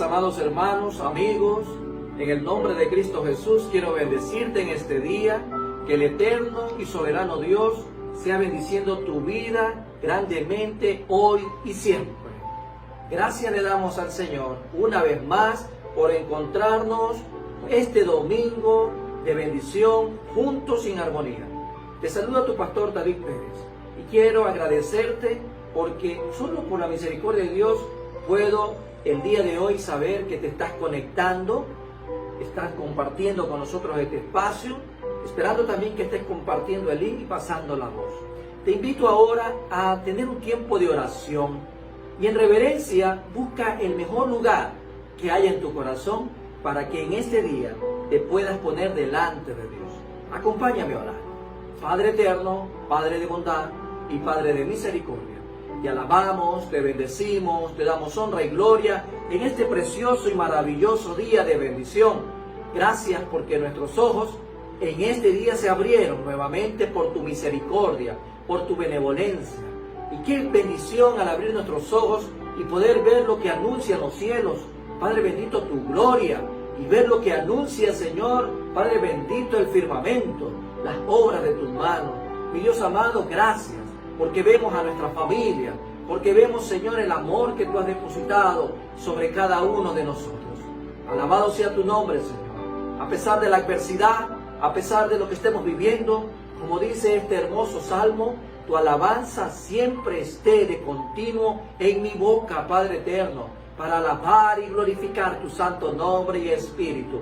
Amados hermanos, amigos, en el nombre de Cristo Jesús quiero bendecirte en este día, que el eterno y soberano Dios sea bendiciendo tu vida grandemente hoy y siempre. Gracias le damos al Señor una vez más por encontrarnos este domingo de bendición juntos en armonía. Te saluda tu pastor David Pérez y quiero agradecerte porque solo por la misericordia de Dios puedo el día de hoy saber que te estás conectando, estás compartiendo con nosotros este espacio, esperando también que estés compartiendo el link y pasando la voz. Te invito ahora a tener un tiempo de oración y en reverencia busca el mejor lugar que haya en tu corazón para que en este día te puedas poner delante de Dios. Acompáñame a orar. Padre eterno, Padre de bondad y Padre de misericordia, te alabamos, te bendecimos, te damos honra y gloria en este precioso y maravilloso día de bendición. Gracias porque nuestros ojos en este día se abrieron nuevamente por tu misericordia, por tu benevolencia. Y qué bendición al abrir nuestros ojos y poder ver lo que anuncian los cielos. Padre bendito, tu gloria. Y ver lo que anuncia, Señor, Padre bendito, el firmamento, las obras de tus manos. Mi Dios amado, gracias. Porque vemos a nuestra familia, porque vemos, Señor, el amor que tú has depositado sobre cada uno de nosotros. Alabado sea tu nombre, Señor. A pesar de la adversidad, a pesar de lo que estemos viviendo, como dice este hermoso salmo, tu alabanza siempre esté de continuo en mi boca, Padre eterno, para alabar y glorificar tu santo nombre y espíritu.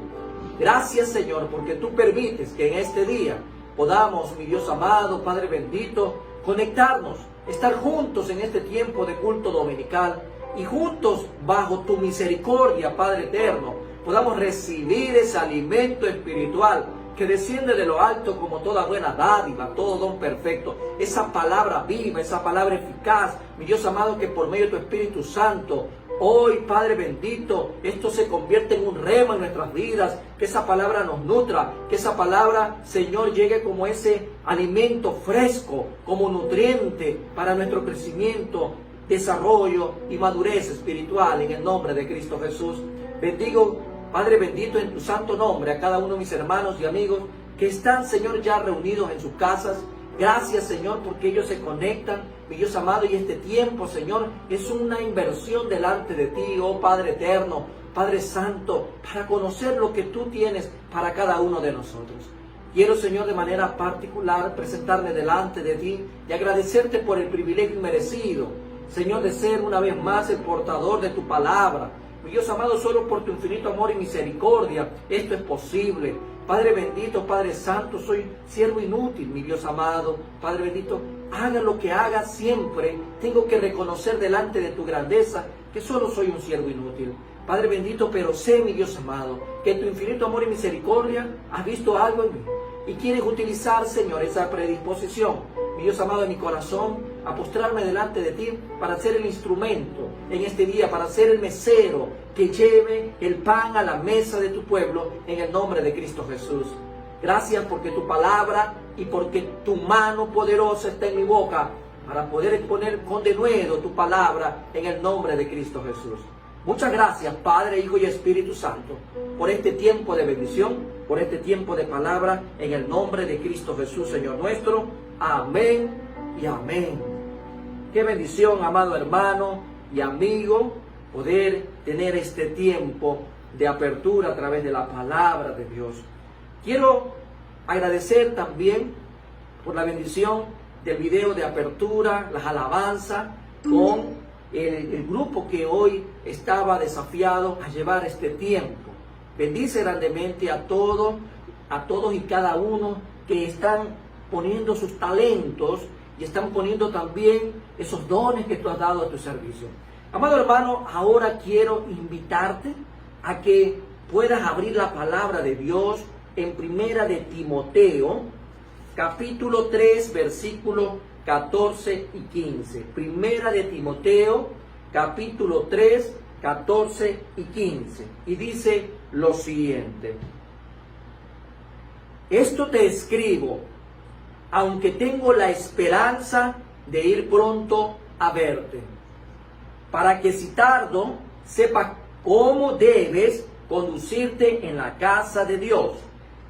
Gracias, Señor, porque tú permites que en este día podamos, mi Dios amado, Padre bendito, conectarnos, estar juntos en este tiempo de culto dominical y juntos bajo tu misericordia, Padre eterno, podamos recibir ese alimento espiritual que desciende de lo alto como toda buena dádiva, todo don perfecto, esa palabra viva, esa palabra eficaz, mi Dios amado, que por medio de tu Espíritu Santo, hoy, Padre bendito, esto se convierte en un rema en nuestras vidas, que esa palabra nos nutra, que esa palabra, Señor, llegue como ese alimento fresco, como nutriente para nuestro crecimiento, desarrollo y madurez espiritual en el nombre de Cristo Jesús. Bendigo, Padre bendito, en tu santo nombre a cada uno de mis hermanos y amigos que están, Señor, ya reunidos en sus casas. Gracias, Señor, porque ellos se conectan, mi Dios amado, y este tiempo, Señor, es una inversión delante de ti, oh Padre eterno, Padre santo, para conocer lo que tú tienes para cada uno de nosotros. Quiero, Señor, de manera particular presentarme delante de ti y agradecerte por el privilegio inmerecido, Señor, de ser una vez más el portador de tu palabra. Mi Dios amado, solo por tu infinito amor y misericordia, esto es posible. Padre bendito, Padre santo, soy siervo inútil, mi Dios amado. Padre bendito, haga lo que haga siempre, tengo que reconocer delante de tu grandeza que solo soy un siervo inútil. Padre bendito, pero sé, mi Dios amado, que tu infinito amor y misericordia has visto algo en mí y quieres utilizar, Señor, esa predisposición, mi Dios amado, en mi corazón, a postrarme delante de ti para ser el instrumento en este día, para ser el mesero que lleve el pan a la mesa de tu pueblo en el nombre de Cristo Jesús. Gracias porque tu palabra y porque tu mano poderosa está en mi boca para poder exponer con denuedo tu palabra en el nombre de Cristo Jesús. Muchas gracias, Padre, Hijo y Espíritu Santo, por este tiempo de bendición, por este tiempo de palabra, en el nombre de Cristo Jesús, Señor nuestro. Amén y amén. Qué bendición, amado hermano y amigo, poder tener este tiempo de apertura a través de la palabra de Dios. Quiero agradecer también por la bendición del video de apertura, las alabanzas, con el grupo que hoy estaba desafiado a llevar este tiempo. Bendice grandemente a todos y cada uno que están poniendo sus talentos y están poniendo también esos dones que tú has dado a tu servicio. Amado hermano, ahora quiero invitarte a que puedas abrir la palabra de Dios en Primera de Timoteo, capítulo 3, versículos 14 y 15. Primera de Timoteo, capítulo 3, 14 y 15. Y dice lo siguiente: esto te escribo, aunque tengo la esperanza de ir pronto a verte, para que si tardo, sepas cómo debes conducirte en la casa de Dios,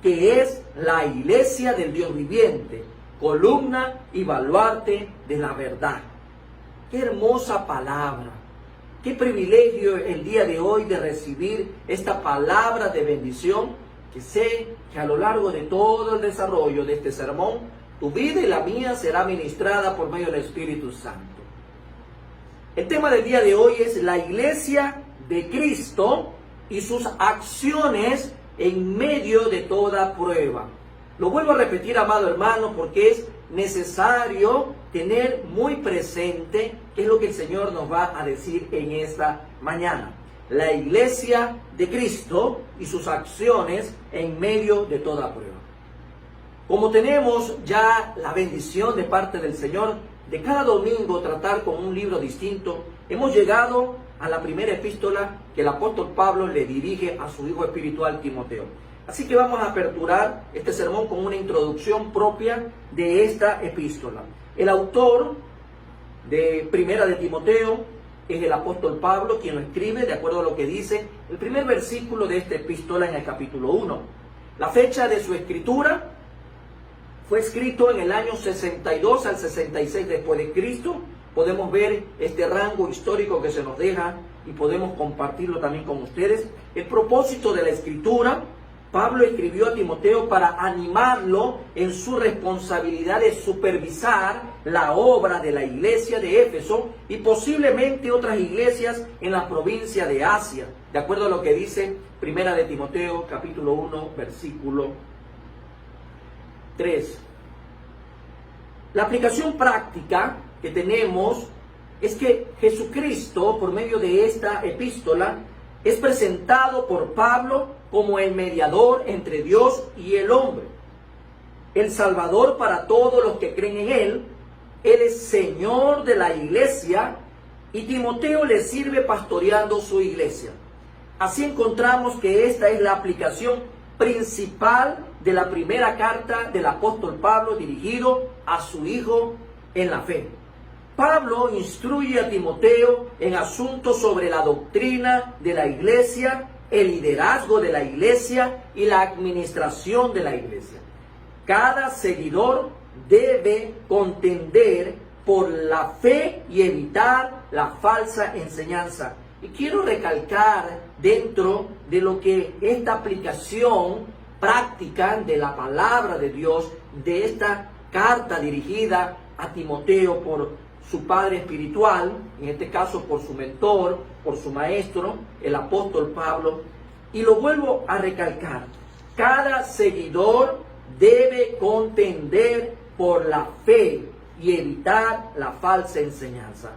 que es la iglesia del Dios viviente, columna y baluarte de la verdad. Qué hermosa palabra. Qué privilegio el día de hoy de recibir esta palabra de bendición, que sé que a lo largo de todo el desarrollo de este sermón, tu vida y la mía será ministrada por medio del Espíritu Santo. El tema del día de hoy es la iglesia de Cristo y sus acciones en medio de toda prueba. Lo vuelvo a repetir, amado hermano, porque es necesario tener muy presente qué es lo que el Señor nos va a decir en esta mañana. La iglesia de Cristo y sus acciones en medio de toda prueba. Como tenemos ya la bendición de parte del Señor de cada domingo tratar con un libro distinto, hemos llegado a la primera epístola que el apóstol Pablo le dirige a su hijo espiritual Timoteo. Así que vamos a aperturar este sermón con una introducción propia de esta epístola. El autor de Primera de Timoteo es el apóstol Pablo, quien lo escribe de acuerdo a lo que dice el primer versículo de esta epístola en el capítulo 1. La fecha de su escritura fue escrito en el año 62 al 66 después de Cristo. Podemos ver este rango histórico que se nos deja y podemos compartirlo también con ustedes. El propósito de la escritura: Pablo escribió a Timoteo para animarlo en su responsabilidad de supervisar la obra de la iglesia de Éfeso y posiblemente otras iglesias en la provincia de Asia, de acuerdo a lo que dice Primera de Timoteo, capítulo 1, versículo 3. La aplicación práctica que tenemos es que Jesucristo, por medio de esta epístola, es presentado por Pablo como el mediador entre Dios y el hombre, el Salvador para todos los que creen en Él. Él es Señor de la iglesia y Timoteo le sirve pastoreando su iglesia. Así encontramos que esta es la aplicación principal de la primera carta del apóstol Pablo dirigido a su hijo en la fe. Pablo instruye a Timoteo en asuntos sobre la doctrina de la iglesia, el liderazgo de la iglesia y la administración de la iglesia. Cada seguidor debe contender por la fe y evitar la falsa enseñanza. Y quiero recalcar dentro de lo que esta aplicación práctica de la palabra de Dios, de esta carta dirigida a Timoteo por su padre espiritual, en este caso por su mentor, por su maestro, el apóstol Pablo. Y lo vuelvo a recalcar: cada seguidor debe contender por la fe y evitar la falsa enseñanza.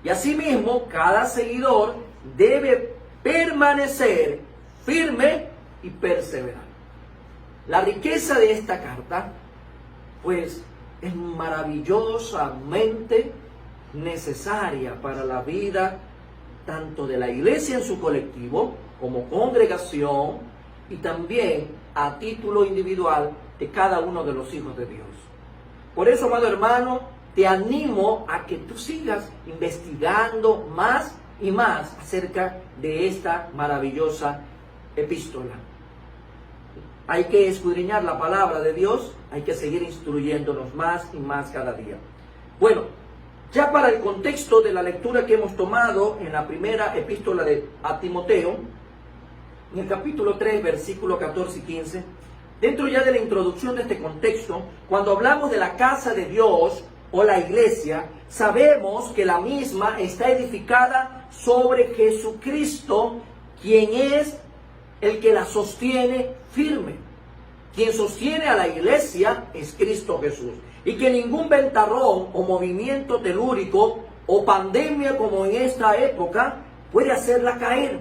Y asimismo, cada seguidor debe permanecer firme y perseverar. La riqueza de esta carta, pues, es maravillosamente necesaria para la vida tanto de la iglesia en su colectivo como congregación y también a título individual de cada uno de los hijos de Dios. Por eso, amado hermano, te animo a que tú sigas investigando más y más acerca de esta maravillosa epístola. Hay que escudriñar la palabra de Dios, hay que seguir instruyéndonos más y más cada día. Bueno, ya para el contexto de la lectura que hemos tomado en la primera epístola a Timoteo, en el capítulo 3, versículos 14 y 15, dentro ya de la introducción de este contexto, cuando hablamos de la casa de Dios o la iglesia, sabemos que la misma está edificada sobre Jesucristo, quien es el que la sostiene firme. Quien sostiene a la iglesia es Cristo Jesús. Y que ningún ventarrón o movimiento telúrico o pandemia como en esta época puede hacerla caer.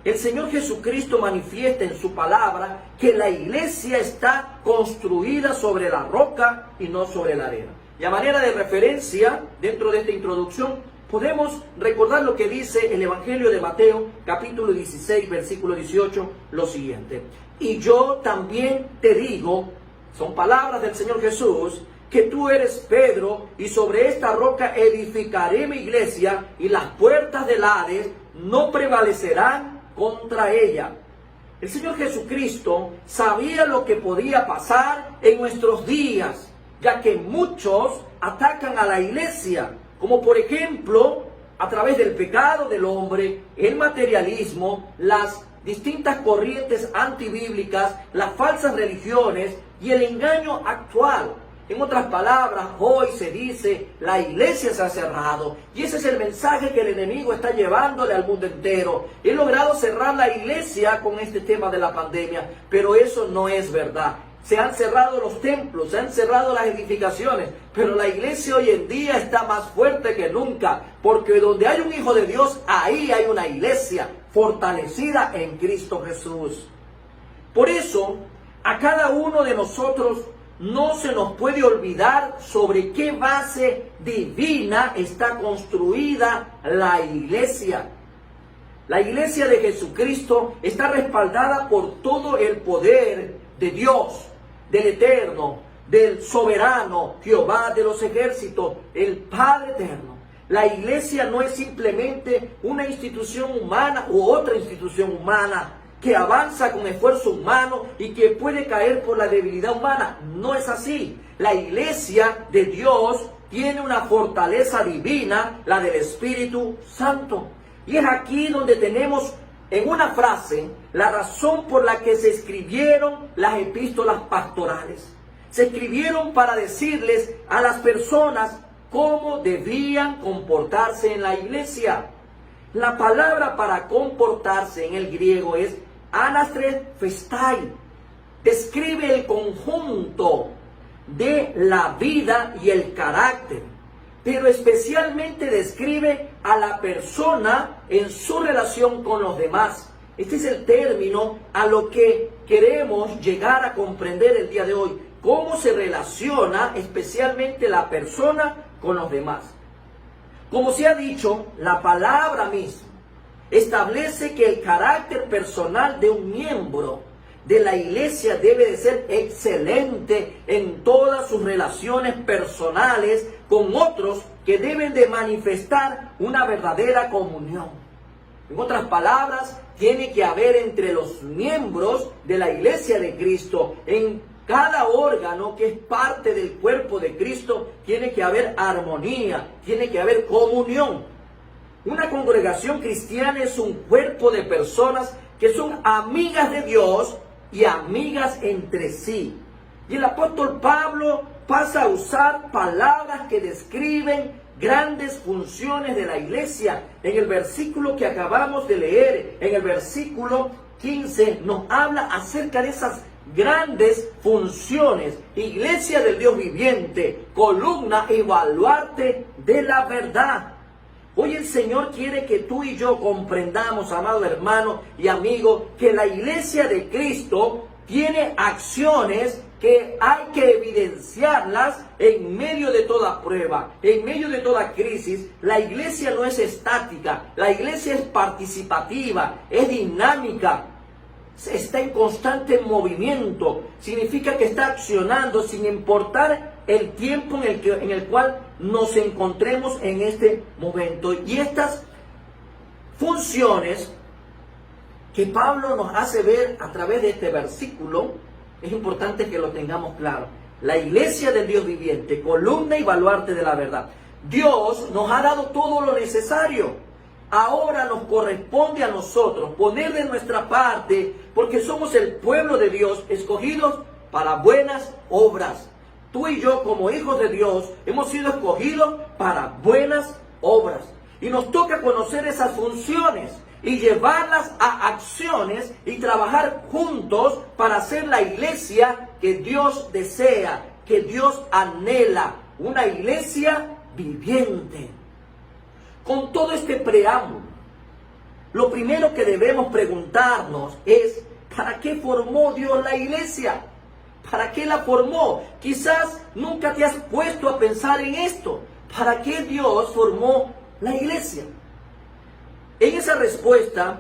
El Señor Jesucristo manifiesta en su palabra que la iglesia está construida sobre la roca y no sobre la arena. Y a manera de referencia, dentro de esta introducción, Podemos recordar lo que dice el Evangelio de Mateo, capítulo 16, versículo 18, lo siguiente. Y yo también te digo, son palabras del Señor Jesús, que tú eres Pedro, y sobre esta roca edificaré mi iglesia, y las puertas del Hades no prevalecerán contra ella. El Señor Jesucristo sabía lo que podía pasar en nuestros días, ya que muchos atacan a la iglesia, como por ejemplo, a través del pecado del hombre, el materialismo, las distintas corrientes antibíblicas, las falsas religiones y el engaño actual. En otras palabras, hoy se dice, la iglesia se ha cerrado. Y ese es el mensaje que el enemigo está llevándole al mundo entero. He logrado cerrar la iglesia con este tema de la pandemia, pero eso no es verdad. Se han cerrado los templos, se han cerrado las edificaciones, pero la iglesia hoy en día está más fuerte que nunca, porque donde hay un hijo de Dios, ahí hay una iglesia fortalecida en Cristo Jesús. Por eso, a cada uno de nosotros no se nos puede olvidar sobre qué base divina está construida la iglesia. La iglesia de Jesucristo está respaldada por todo el poder de Dios, del Eterno, del Soberano, Jehová de los ejércitos, el Padre Eterno. La iglesia no es simplemente una institución humana u otra institución humana que avanza con esfuerzo humano y que puede caer por la debilidad humana. No es así. La iglesia de Dios tiene una fortaleza divina, la del Espíritu Santo. Y es aquí donde tenemos en una frase la razón por la que se escribieron las epístolas pastorales. Se escribieron para decirles a las personas cómo debían comportarse en la iglesia. La palabra para comportarse en el griego es anastres festai. Describe el conjunto de la vida y el carácter, pero especialmente describe a la persona en su relación con los demás. Este es el término a lo que queremos llegar a comprender el día de hoy. Cómo se relaciona especialmente la persona con los demás. Como se ha dicho, la palabra misma establece que el carácter personal de un miembro de la iglesia debe de ser excelente en todas sus relaciones personales con otros, que deben de manifestar una verdadera comunión. En otras palabras, tiene que haber entre los miembros de la iglesia de Cristo, en cada órgano que es parte del cuerpo de Cristo, tiene que haber armonía, tiene que haber comunión. Una congregación cristiana es un cuerpo de personas que son amigas de Dios y amigas entre sí. Y el apóstol Pablo pasa a usar palabras que describen grandes funciones de la iglesia. En el versículo que acabamos de leer, en el versículo 15, nos habla acerca de esas grandes funciones. Iglesia del Dios viviente, columna y baluarte de la verdad. Hoy el Señor quiere que tú y yo comprendamos, amado hermano y amigo, que la iglesia de Cristo tiene acciones que hay que evidenciarlas en medio de toda prueba, en medio de toda crisis. La iglesia no es estática, la iglesia es participativa, es dinámica, está en constante movimiento. Significa que está accionando sin importar el tiempo en el cual nos encontremos en este momento. Y estas funciones que Pablo nos hace ver a través de este versículo, es importante que lo tengamos claro. La iglesia del Dios viviente, columna y baluarte de la verdad. Dios nos ha dado todo lo necesario. Ahora nos corresponde a nosotros poner de nuestra parte, porque somos el pueblo de Dios, escogidos para buenas obras. Tú y yo, como hijos de Dios, hemos sido escogidos para buenas obras. Y nos toca conocer esas funciones y llevarlas a acciones y trabajar juntos para hacer la iglesia que Dios desea, que Dios anhela. Una iglesia viviente. Con todo este preámbulo, lo primero que debemos preguntarnos es: ¿para qué formó Dios la iglesia? ¿Para qué la formó? Quizás nunca te has puesto a pensar en esto. ¿Para qué Dios formó la iglesia? En esa respuesta,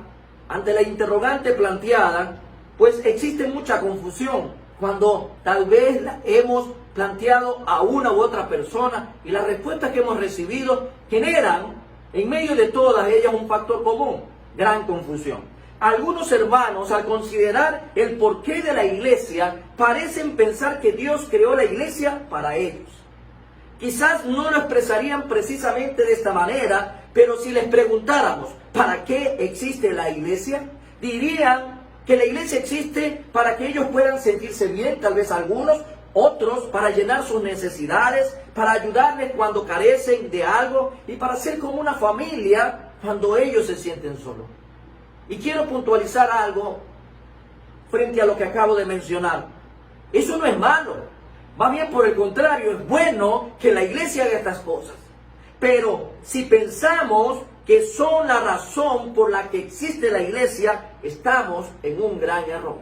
ante la interrogante planteada, pues existe mucha confusión cuando tal vez la hemos planteado a una u otra persona y las respuestas que hemos recibido generan en medio de todas ellas un factor común: gran confusión. Algunos hermanos, al considerar el porqué de la iglesia, parecen pensar que Dios creó la iglesia para ellos. Quizás no lo expresarían precisamente de esta manera, pero si les preguntáramos ¿para qué existe la iglesia?, dirían que la iglesia existe para que ellos puedan sentirse bien, tal vez algunos, otros para llenar sus necesidades, para ayudarles cuando carecen de algo y para ser como una familia cuando ellos se sienten solos. Y quiero puntualizar algo frente a lo que acabo de mencionar. Eso no es malo. Más bien por el contrario, es bueno que la iglesia haga estas cosas. Pero si pensamos que son la razón por la que existe la iglesia, estamos en un gran error.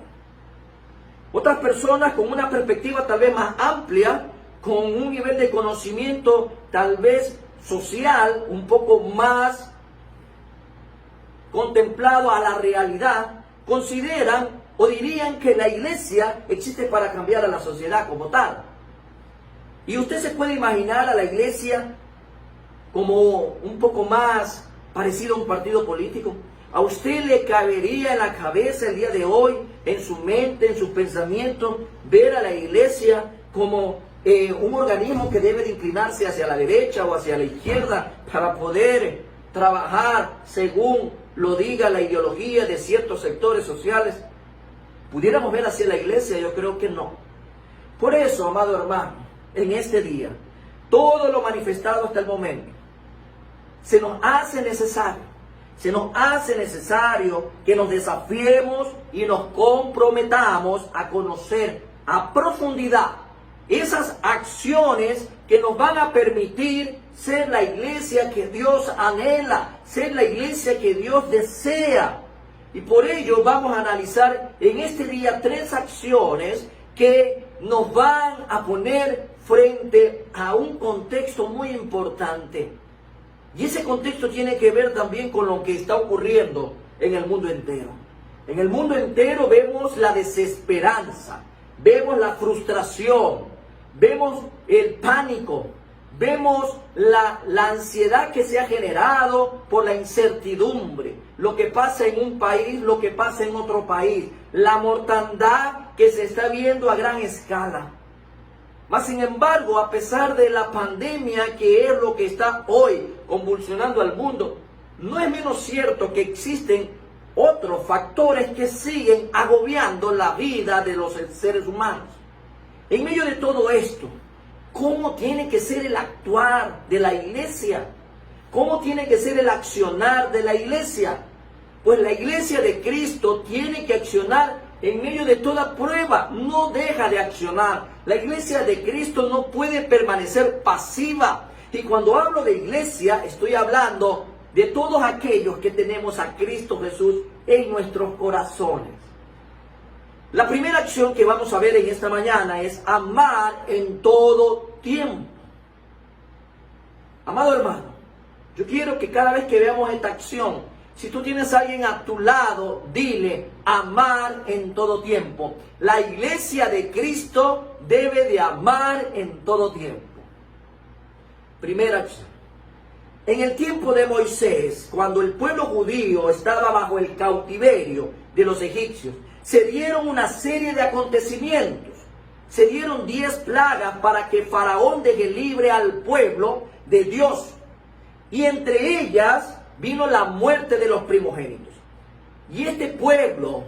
Otras personas con una perspectiva tal vez más amplia, con un nivel de conocimiento tal vez social un poco más contemplado a la realidad, consideran o dirían que la iglesia existe para cambiar a la sociedad como tal. Y usted se puede imaginar a la iglesia como un poco más parecido a un partido político. ¿A usted le cabería en la cabeza el día de hoy, en su mente, en sus pensamientos, ver a la iglesia como un organismo que debe de inclinarse hacia la derecha o hacia la izquierda para poder trabajar según lo diga la ideología de ciertos sectores sociales? ¿Pudiéramos ver hacia la iglesia? Yo creo que no. Por eso, amado hermano, en este día, todo lo manifestado hasta el momento, se nos hace necesario que nos desafiemos y nos comprometamos a conocer a profundidad esas acciones que nos van a permitir ser la iglesia que Dios anhela, ser la iglesia que Dios desea. Y por ello vamos a analizar en este día 3 acciones que nos van a poner frente a un contexto muy importante. Y ese contexto tiene que ver también con lo que está ocurriendo en el mundo entero. En el mundo entero vemos la desesperanza, vemos la frustración, vemos el pánico, vemos la ansiedad que se ha generado por la incertidumbre, lo que pasa en un país, lo que pasa en otro país, la mortandad que se está viendo a gran escala. Mas sin embargo, a pesar de la pandemia, que es lo que está hoy convulsionando al mundo, no es menos cierto que existen otros factores que siguen agobiando la vida de los seres humanos. En medio de todo esto, ¿cómo tiene que ser el actuar de la iglesia? ¿Cómo tiene que ser el accionar de la iglesia? Pues la iglesia de Cristo tiene que accionar en medio de toda prueba, no deja de accionar. La iglesia de Cristo no puede permanecer pasiva. Y cuando hablo de iglesia, estoy hablando de todos aquellos que tenemos a Cristo Jesús en nuestros corazones. La primera acción que vamos a ver en esta mañana es amar en todo tiempo. Amado hermano, yo quiero que cada vez que veamos esta acción, si tú tienes a alguien a tu lado, dile: amar en todo tiempo. La iglesia de Cristo debe de amar en todo tiempo. Primera acción. En el tiempo de Moisés, cuando el pueblo judío estaba bajo el cautiverio de los egipcios, se dieron una serie de acontecimientos. Se dieron 10 plagas para que Faraón deje libre al pueblo de Dios. Y entre ellas vino la muerte de los primogénitos. Y este pueblo,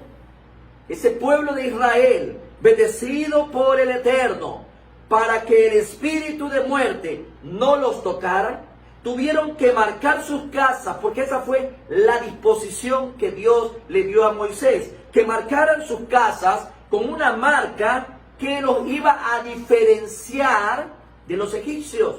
ese pueblo de Israel, bendecido por el Eterno, para que el espíritu de muerte no los tocara, tuvieron que marcar sus casas, porque esa fue la disposición que Dios le dio a Moisés, que marcaran sus casas con una marca que los iba a diferenciar de los egipcios.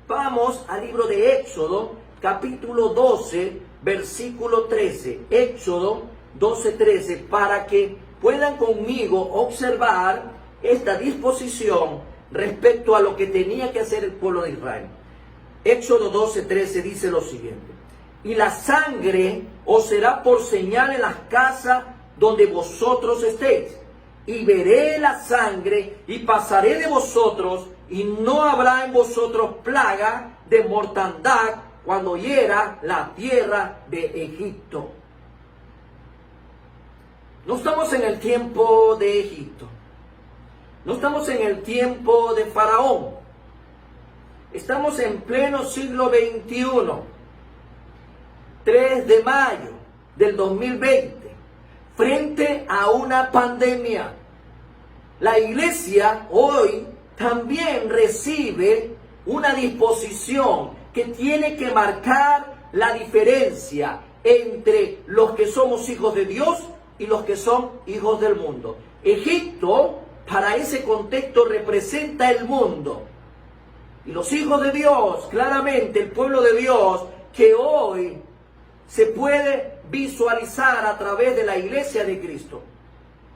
Vamos al libro de Éxodo, capítulo 12, versículo 13. Éxodo 12, 13, para que puedan conmigo observar esta disposición respecto a lo que tenía que hacer el pueblo de Israel. Éxodo 12:13 dice lo siguiente: y la sangre os será por señal en las casas donde vosotros estéis, y veré la sangre y pasaré de vosotros, y no habrá en vosotros plaga de mortandad cuando hiera la tierra de Egipto. No estamos en el tiempo de Egipto, no estamos en el tiempo de Faraón, estamos en pleno siglo XXI, 3 de mayo del 2020, frente a una pandemia. La iglesia hoy también recibe una disposición que tiene que marcar la diferencia entre los que somos hijos de Dios y los que son hijos del mundo. Egipto, para ese contexto, representa el mundo. Y los hijos de Dios, claramente el pueblo de Dios, que hoy se puede visualizar a través de la iglesia de Cristo.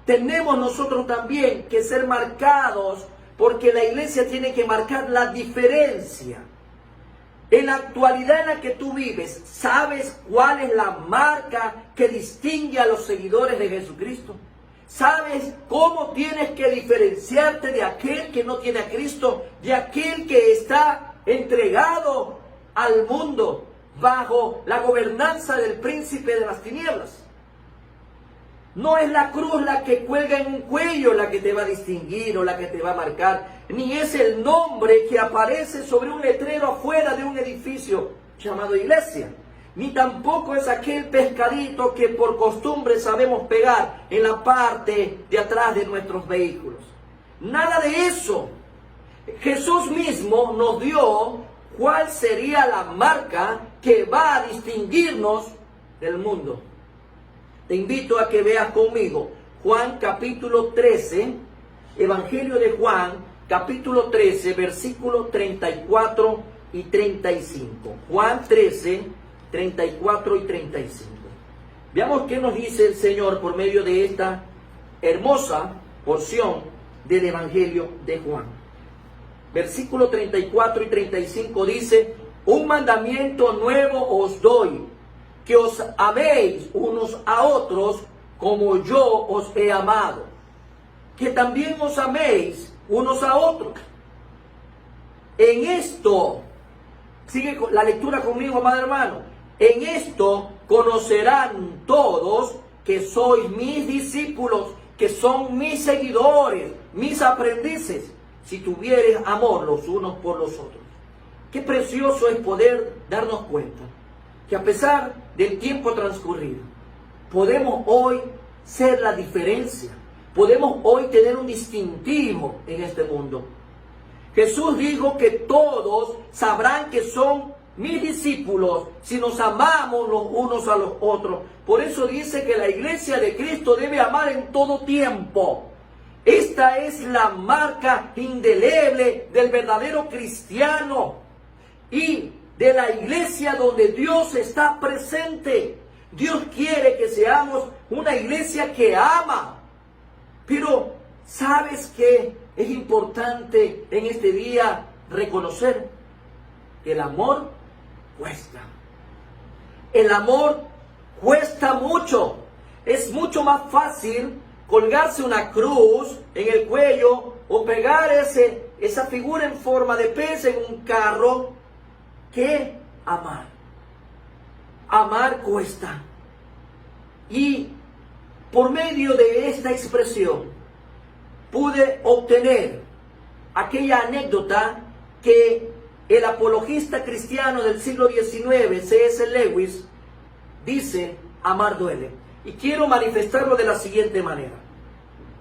Tenemos nosotros también que ser marcados, porque la iglesia tiene que marcar la diferencia. En la actualidad en la que tú vives, ¿sabes cuál es la marca que distingue a los seguidores de Jesucristo? ¿Sabes cómo tienes que diferenciarte de aquel que no tiene a Cristo, de aquel que está entregado al mundo bajo la gobernanza del príncipe de las tinieblas? No es la cruz la que cuelga en un cuello la que te va a distinguir o la que te va a marcar, ni es el nombre que aparece sobre un letrero afuera de un edificio llamado iglesia, ni tampoco es aquel pescadito que por costumbre sabemos pegar en la parte de atrás de nuestros vehículos. Nada de eso. Jesús mismo nos dio cuál sería la marca que va a distinguirnos del mundo. Te invito a que veas conmigo Juan capítulo 13, Evangelio de Juan capítulo 13, versículos 34 y 35. Juan 13, 34 y 35. Veamos qué nos dice el Señor por medio de esta hermosa porción del Evangelio de Juan. Versículo 34 y 35 dice: un mandamiento nuevo os doy, que os améis unos a otros como yo os he amado, que también os améis unos a otros. En esto, sigue la lectura conmigo, amado hermano, en esto conocerán todos que sois mis discípulos, que son mis seguidores, mis aprendices, si tuviereis amor los unos por los otros. Qué precioso es poder darnos cuenta que a pesar del tiempo transcurrido, podemos hoy ser la diferencia, podemos hoy tener un distintivo en este mundo. Jesús dijo que todos sabrán que son mis discípulos si nos amamos los unos a los otros. Por eso dice que la iglesia de Cristo debe amar en todo tiempo. Esta es la marca indeleble del verdadero cristiano y de la iglesia donde Dios está presente. Dios quiere que seamos una iglesia que ama. Pero ¿sabes qué es importante en este día reconocer? Que el amor cuesta. El amor cuesta mucho. Es mucho más fácil colgarse una cruz en el cuello o pegar esa figura en forma de pez en un carro que amar. Amar cuesta. Y por medio de esta expresión pude obtener aquella anécdota que el apologista cristiano del siglo XIX, C.S. Lewis, dice: amar duele. Y quiero manifestarlo de la siguiente manera,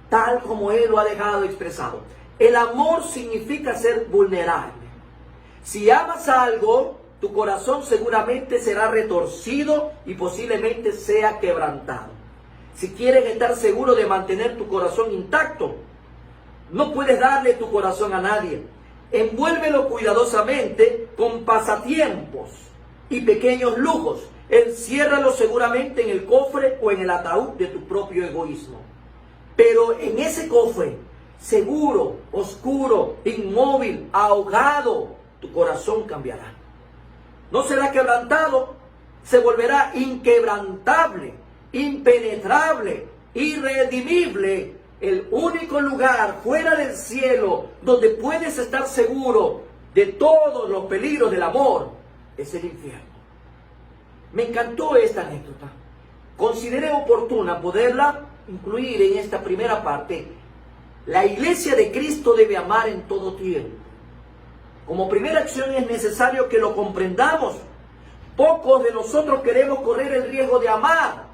tal como él lo ha dejado expresado. El amor significa ser vulnerable. Si amas algo, tu corazón seguramente será retorcido y posiblemente sea quebrantado. Si quieres estar seguro de mantener tu corazón intacto, no puedes darle tu corazón a nadie. Envuélvelo cuidadosamente con pasatiempos y pequeños lujos. Enciérralo seguramente en el cofre o en el ataúd de tu propio egoísmo. Pero en ese cofre, seguro, oscuro, inmóvil, ahogado, tu corazón cambiará. no será quebrantado, se volverá inquebrantable, impenetrable, irredimible. El único lugar fuera del cielo donde puedes estar seguro de todos los peligros del amor es el infierno. Me encantó esta anécdota. Consideré oportuna poderla incluir en esta primera parte. La iglesia de Cristo debe amar en todo tiempo. Como primera acción es necesario que lo comprendamos. Pocos de nosotros queremos correr el riesgo de amar.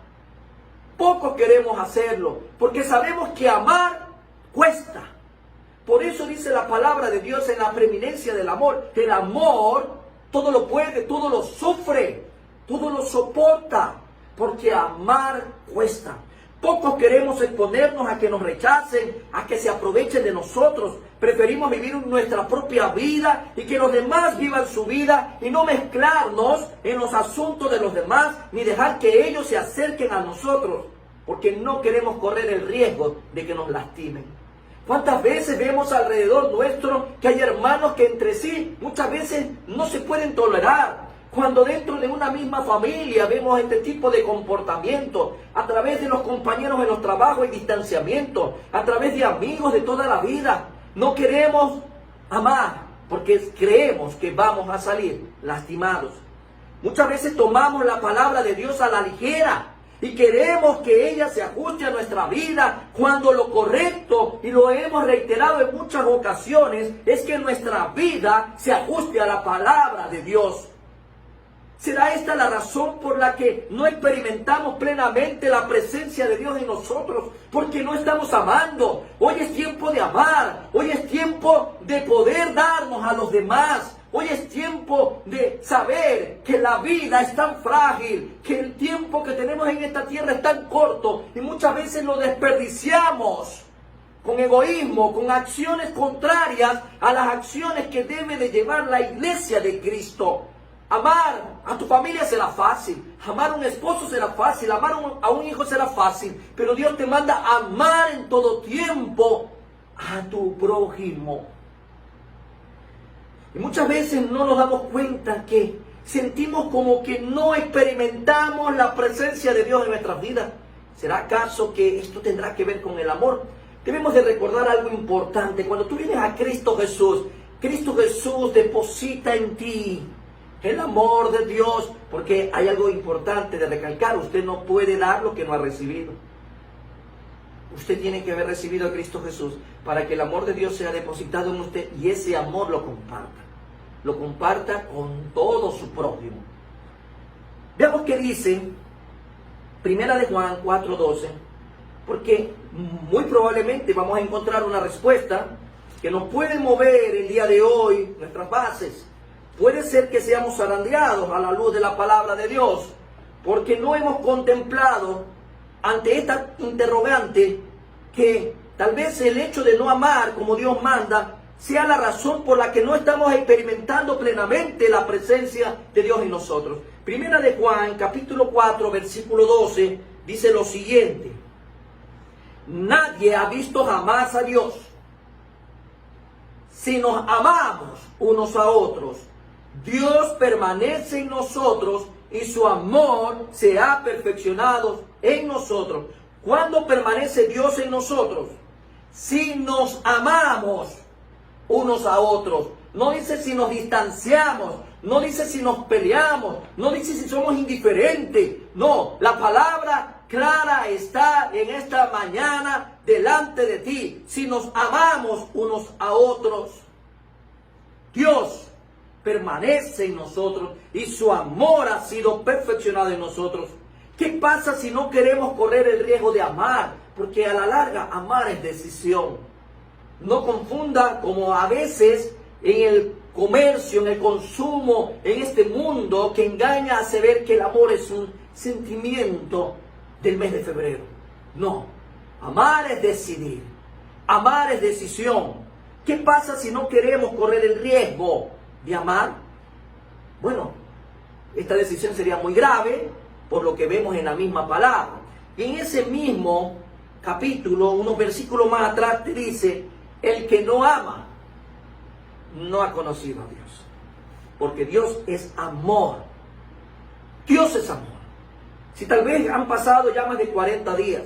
Pocos queremos hacerlo, porque sabemos que amar cuesta. Por eso dice la palabra de Dios en la preeminencia del amor. El amor todo lo puede, todo lo sufre, todo lo soporta, porque amar cuesta. Pocos queremos exponernos a que nos rechacen, a que se aprovechen de nosotros. Preferimos vivir nuestra propia vida y que los demás vivan su vida y no mezclarnos en los asuntos de los demás ni dejar que ellos se acerquen a nosotros, porque no queremos correr el riesgo de que nos lastimen. ¿Cuántas veces vemos alrededor nuestro que hay hermanos que entre sí muchas veces no se pueden tolerar? Cuando dentro de una misma familia vemos este tipo de comportamiento, a través de los compañeros en los trabajos hay distanciamiento, a través de amigos de toda la vida, no queremos amar porque creemos que vamos a salir lastimados. Muchas veces tomamos la palabra de Dios a la ligera y queremos que ella se ajuste a nuestra vida, cuando lo correcto, y lo hemos reiterado en muchas ocasiones, es que nuestra vida se ajuste a la palabra de Dios. ¿Será esta la razón por la que no experimentamos plenamente la presencia de Dios en nosotros? Porque no estamos amando. Hoy es tiempo de amar. Hoy es tiempo de poder darnos a los demás. Hoy es tiempo de saber que la vida es tan frágil, que el tiempo que tenemos en esta tierra es tan corto y muchas veces lo desperdiciamos con egoísmo, con acciones contrarias a las acciones que debe de llevar la iglesia de Cristo. Amar a tu familia será fácil, amar a un esposo será fácil, amar a un hijo será fácil, pero Dios te manda a amar en todo tiempo a tu prójimo. Y muchas veces no nos damos cuenta que sentimos como que no experimentamos la presencia de Dios en nuestras vidas. ¿Será acaso que esto tendrá que ver con el amor? Debemos de recordar algo importante. Cuando tú vienes a Cristo Jesús deposita en ti el amor de Dios, porque hay algo importante de recalcar: usted no puede dar lo que no ha recibido. Usted tiene que haber recibido a Cristo Jesús para que el amor de Dios sea depositado en usted y ese amor lo comparta con todo su prójimo. Veamos qué dice Primera de Juan 4:12, porque muy probablemente vamos a encontrar una respuesta que nos puede mover el día de hoy nuestras bases. Puede ser que seamos zarandeados a la luz de la palabra de Dios, porque no hemos contemplado ante esta interrogante que tal vez el hecho de no amar como Dios manda sea la razón por la que no estamos experimentando plenamente la presencia de Dios en nosotros. Primera de Juan, capítulo 4, versículo 12, dice lo siguiente: nadie ha visto jamás a Dios. Si nos amamos unos a otros, Dios permanece en nosotros y su amor se ha perfeccionado en nosotros. ¿Cuándo permanece Dios en nosotros? Si nos amamos unos a otros. No dice si nos distanciamos, no dice si nos peleamos, no dice si somos indiferentes. No, la palabra clara está en esta mañana delante de ti. Si nos amamos unos a otros, Dios permanece en nosotros y su amor ha sido perfeccionado en nosotros. ¿Qué pasa si no queremos correr el riesgo de amar? Porque a la larga amar es decisión. No confunda, como a veces en el comercio, en el consumo, en este mundo que engaña a hacer ver que el amor es un sentimiento del mes de febrero. No, amar es decidir, amar es decisión. ¿Qué pasa si no queremos correr el riesgo de amar? Bueno, esta decisión sería muy grave por lo que vemos en la misma palabra. Y en ese mismo capítulo, unos versículos más atrás, te dice: el que no ama no ha conocido a Dios. porque Dios es amor. Dios es amor. Si tal vez han pasado ya más de 40 días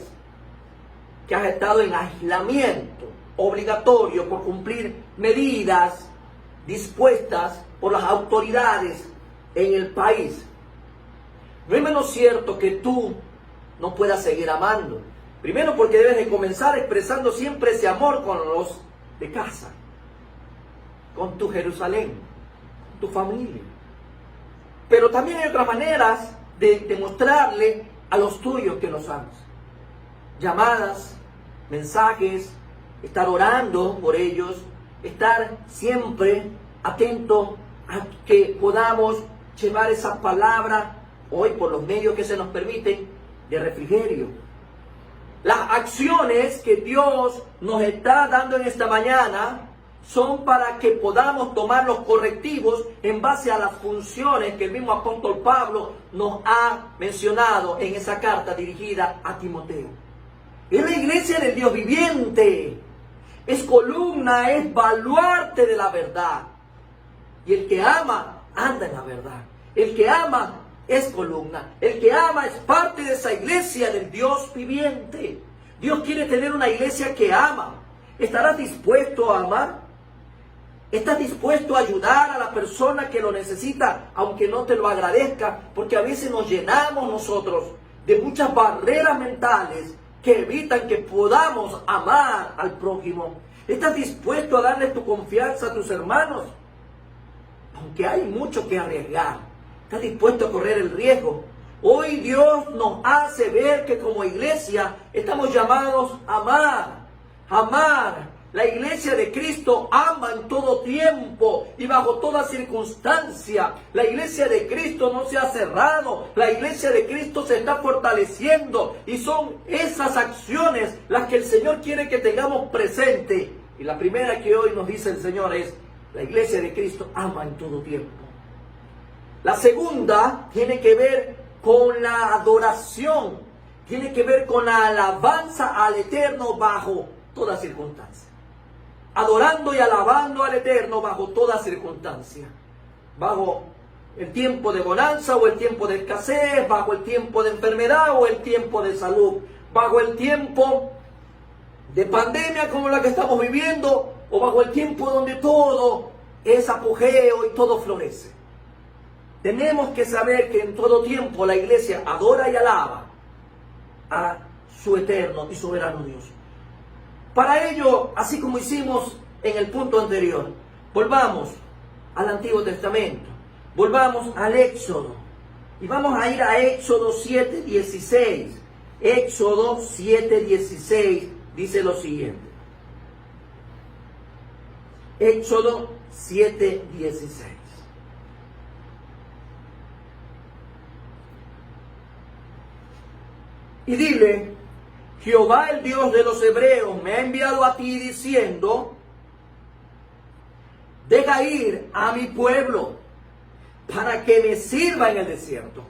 que has estado en aislamiento obligatorio por cumplir medidas dispuestas por las autoridades en el país, no es menos cierto que tú no puedas seguir amando. Primero porque debes de comenzar expresando siempre ese amor con los de casa, con tu Jerusalén, con tu familia. Pero también hay otras maneras de demostrarle a los tuyos que los amas. Llamadas, mensajes, estar orando por ellos, estar siempre atento a que podamos llevar esa palabra hoy por los medios que se nos permiten de refrigerio. Las acciones que Dios nos está dando en esta mañana son para que podamos tomar los correctivos en base a las funciones que el mismo apóstol Pablo nos ha mencionado en esa carta dirigida a Timoteo. Es la iglesia del Dios viviente, es columna, es baluarte de la verdad. Y el que ama, anda en la verdad. El que ama es columna. El que ama es parte de esa iglesia del Dios viviente. Dios quiere tener una iglesia que ama. ¿Estarás dispuesto a amar? ¿Estás dispuesto a ayudar a la persona que lo necesita, aunque no te lo agradezca? Porque a veces nos llenamos nosotros de muchas barreras mentales que evitan que podamos amar al prójimo. ¿Estás dispuesto a darle tu confianza a tus hermanos? Aunque hay mucho que arriesgar, ¿estás dispuesto a correr el riesgo? Hoy Dios nos hace ver que como iglesia estamos llamados a amar, amar. La iglesia de Cristo ama en todo tiempo y bajo toda circunstancia. La iglesia de Cristo no se ha cerrado. La iglesia de Cristo se está fortaleciendo. Y son esas acciones las que el Señor quiere que tengamos presente. Y la primera que hoy nos dice el Señor es: la iglesia de Cristo ama en todo tiempo. La segunda tiene que ver con la adoración. Tiene que ver con la alabanza al Eterno bajo toda circunstancia. Adorando y alabando al Eterno bajo toda circunstancia. Bajo el tiempo de bonanza o el tiempo de escasez, bajo el tiempo de enfermedad o el tiempo de salud, bajo el tiempo de pandemia como la que estamos viviendo, o bajo el tiempo donde todo es apogeo y todo florece. Tenemos que saber que en todo tiempo la iglesia adora y alaba a su eterno y soberano Dios. Para ello, así como hicimos en el punto anterior, volvamos al Antiguo Testamento, volvamos al Éxodo, y vamos a ir a Éxodo 7:16. Éxodo 7:16 dice lo siguiente. Éxodo 7:16. Y dile: Jehová, el Dios de los hebreos, me ha enviado a ti diciendo: deja ir a mi pueblo para que me sirva en el desierto.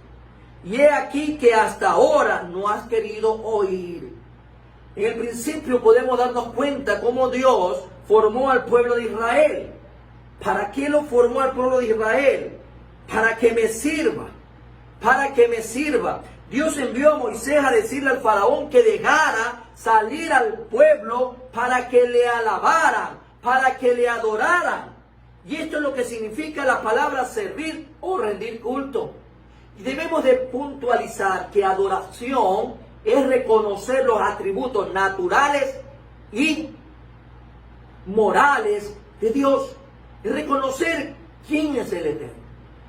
Y he aquí que hasta ahora no has querido oír. En el principio podemos darnos cuenta cómo Dios formó al pueblo de Israel. ¿Para qué lo formó al pueblo de Israel? Para que me sirva. Para que me sirva. Dios envió a Moisés a decirle al faraón que dejara salir al pueblo para que le alabaran, para que le adoraran. Y esto es lo que significa la palabra servir o rendir culto. Y debemos de puntualizar que adoración es reconocer los atributos naturales y morales de Dios. Es reconocer quién es el Eterno.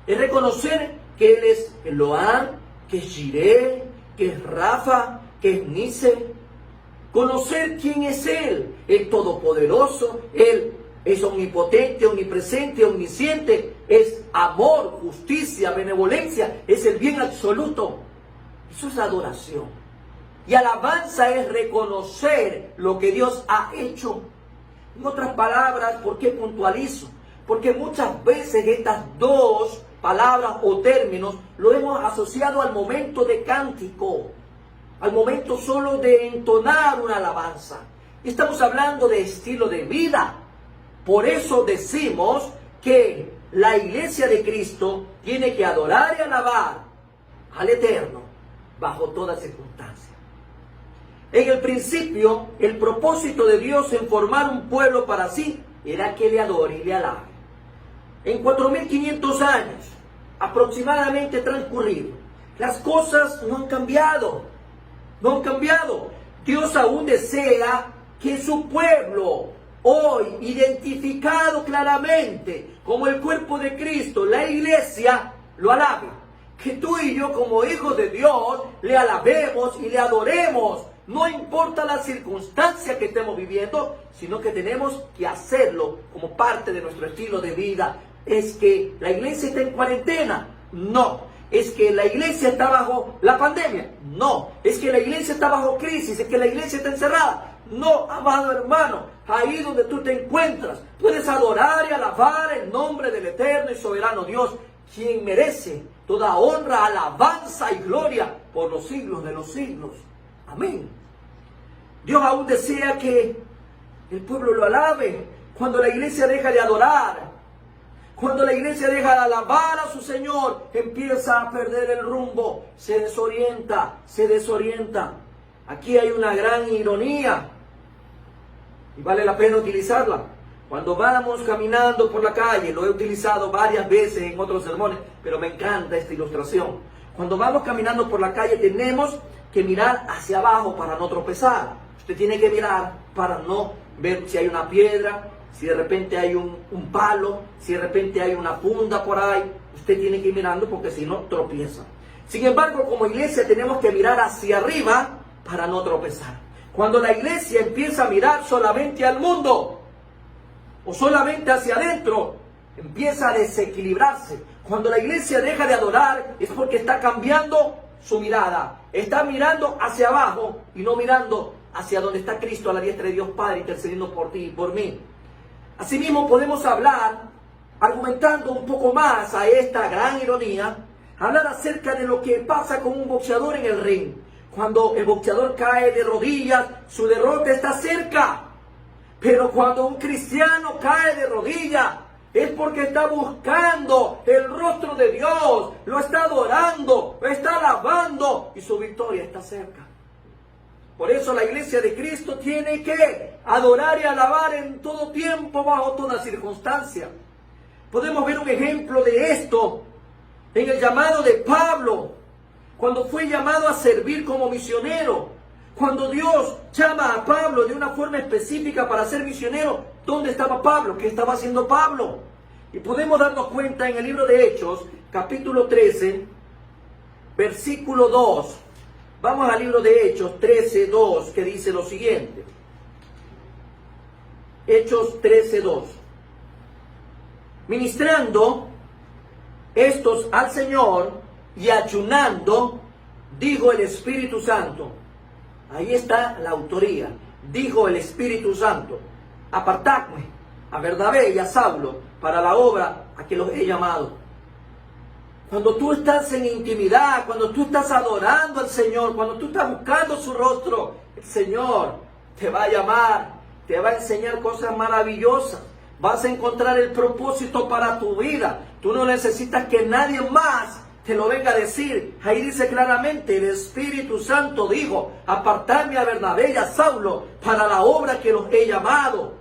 Es reconocer que Él es Elohim, que es Jireh, que es Rafa, que es Nise. Conocer quién es Él, el Todopoderoso. Él es omnipotente, omnipresente, omnisciente. Es amor, justicia, benevolencia. Es el bien absoluto. Eso es adoración. Y alabanza es reconocer lo que Dios ha hecho. En otras palabras, ¿por qué puntualizo? Porque muchas veces estas dos palabras o términos lo hemos asociado al momento de cántico, al momento solo de entonar una alabanza. Y estamos hablando de estilo de vida. Por eso decimos que la iglesia de Cristo tiene que adorar y alabar al Eterno bajo toda circunstancia. En el principio, el propósito de Dios en formar un pueblo para sí era que le adore y le alabe. En 4500 años aproximadamente transcurridos, las cosas no han cambiado. No han cambiado. Dios aún desea que su pueblo, hoy identificado claramente como el cuerpo de Cristo, la iglesia, lo alabe. Que tú y yo como hijos de Dios le alabemos y le adoremos. No importa la circunstancia que estemos viviendo, sino que tenemos que hacerlo como parte de nuestro estilo de vida. ¿Es que la iglesia está en cuarentena? No. ¿Es que la iglesia está bajo la pandemia? No. ¿Es que la iglesia está bajo crisis? ¿Es que la iglesia está encerrada? No, amado hermano. Ahí donde tú te encuentras, puedes adorar y alabar el nombre del eterno y soberano Dios, quien merece toda honra, alabanza y gloria por los siglos de los siglos. Amén. Dios aún desea que el pueblo lo alabe. Cuando la iglesia deja de adorar, cuando la iglesia deja de alabar a su Señor, empieza a perder el rumbo, se desorienta, se desorienta. Aquí hay una gran ironía y vale la pena utilizarla. Cuando vamos caminando por la calle, lo he utilizado varias veces en otros sermones, pero me encanta esta ilustración. Cuando vamos caminando por la calle tenemos que mirar hacia abajo para no tropezar. Usted tiene que mirar para no ver si hay una piedra, si de repente hay un palo, si de repente hay una funda por ahí. Usted tiene que ir mirando porque si no tropieza. Sin embargo, como iglesia tenemos que mirar hacia arriba para no tropezar. Cuando la iglesia empieza a mirar solamente al mundo o solamente hacia adentro, empieza a desequilibrarse. Cuando la iglesia deja de adorar es porque está cambiando su mirada. Está mirando hacia abajo y no mirando hacia donde está Cristo a la diestra de Dios Padre intercediendo por ti y por mí. Asimismo podemos hablar, argumentando un poco más a esta gran ironía, hablar acerca de lo que pasa con un boxeador en el ring. Cuando el boxeador cae de rodillas, su derrota está cerca. Pero cuando un cristiano cae de rodillas, es porque está buscando el rostro de Dios, lo está adorando, lo está alabando y su victoria está cerca. Por eso la iglesia de Cristo tiene que adorar y alabar en todo tiempo, bajo toda circunstancia. Podemos ver un ejemplo de esto en el llamado de Pablo, cuando fue llamado a servir como misionero. Cuando Dios llama a Pablo de una forma específica para ser misionero, ¿dónde estaba Pablo? ¿Qué estaba haciendo Pablo? Y podemos darnos cuenta en el libro de Hechos, capítulo 13, versículo 2. Vamos al libro de Hechos 13, 2, que dice lo siguiente. Hechos 13, 2. Ministrando estos al Señor y ayunando, dijo el Espíritu Santo. Ahí está la autoría. Dijo el Espíritu Santo: apartadme a Bernabé y a Saulo para la obra a que los he llamado. Cuando tú estás en intimidad, cuando tú estás adorando al Señor, cuando tú estás buscando su rostro, el Señor te va a llamar, te va a enseñar cosas maravillosas. Vas a encontrar el propósito para tu vida. Tú no necesitas que nadie más te lo venga a decir. Ahí dice claramente, el Espíritu Santo dijo: apartadme a Bernabé y a Saulo para la obra que los he llamado.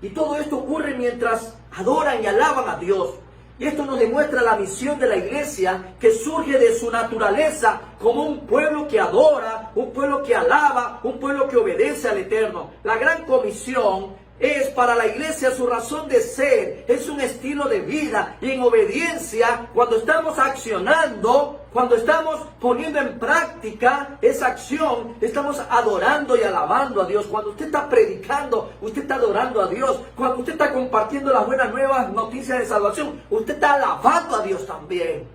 Y todo esto ocurre mientras adoran y alaban a Dios. Y esto nos demuestra la misión de la iglesia, que surge de su naturaleza como un pueblo que adora, un pueblo que alaba, un pueblo que obedece al Eterno. La gran comisión es para la iglesia su razón de ser, es un estilo de vida. Y en obediencia, cuando estamos accionando, cuando estamos poniendo en práctica esa acción, estamos adorando y alabando a Dios. Cuando usted está predicando, usted está adorando a Dios. Cuando usted está compartiendo las buenas nuevas, noticias de salvación, usted está alabando a Dios también.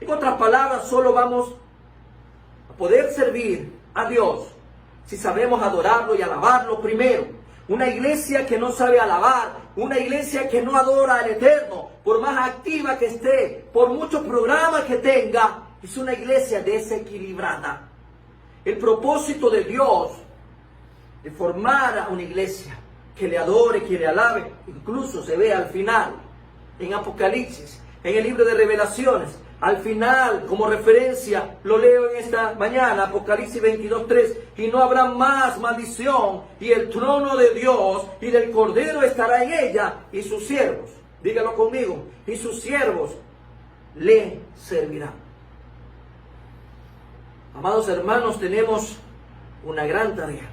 En otras palabras, solo vamos a poder servir a Dios si sabemos adorarlo y alabarlo primero. Una iglesia que no sabe alabar, una iglesia que no adora al Eterno, por más activa que esté, por muchos programas que tenga, es una iglesia desequilibrada. El propósito de Dios de formar a una iglesia que le adore, que le alabe, incluso se ve al final, en Apocalipsis, en el libro de Revelaciones. Al final, como referencia, lo leo en esta mañana, Apocalipsis 22:3, y no habrá más maldición, y el trono de Dios y del Cordero estará en ella, y sus siervos, dígalo conmigo, y sus siervos le servirán. Amados hermanos, tenemos una gran tarea.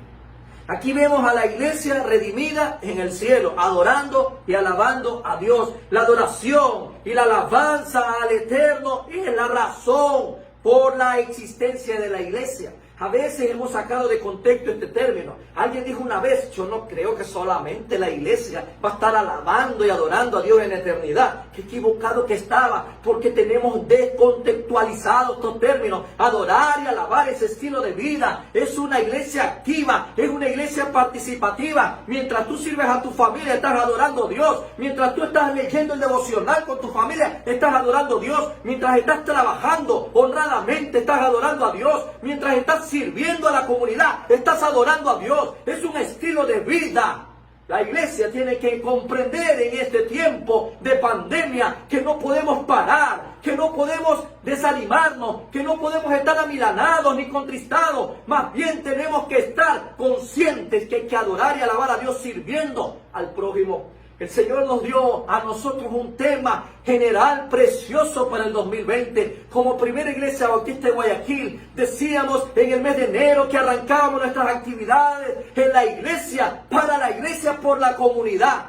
Aquí vemos a la iglesia redimida en el cielo, adorando y alabando a Dios. La adoración y la alabanza al Eterno es la razón por la existencia de la iglesia. A veces hemos sacado de contexto este término. Alguien dijo una vez, yo no creo que solamente la iglesia va a estar alabando y adorando a Dios en la eternidad. Qué equivocado que estaba, porque tenemos descontextualizado estos términos. Adorar y alabar ese estilo de vida es una iglesia activa, es una iglesia participativa. Mientras tú sirves a tu familia, estás adorando a Dios. Mientras tú estás leyendo el devocional con tu familia, estás adorando a Dios. Mientras estás trabajando honradamente, estás adorando a Dios. Mientras estás sirviendo a la comunidad, estás adorando a Dios. Es un estilo de vida. La iglesia tiene que comprender en este tiempo de pandemia que no podemos parar, que no podemos desanimarnos, que no podemos estar amilanados ni contristados. Más bien tenemos que estar conscientes que hay que adorar y alabar a Dios sirviendo al prójimo. El Señor nos dio a nosotros un tema general precioso para el 2020. Como Primera Iglesia Bautista de Guayaquil, decíamos en el mes de enero que arrancábamos nuestras actividades en la iglesia, para la iglesia, por la comunidad.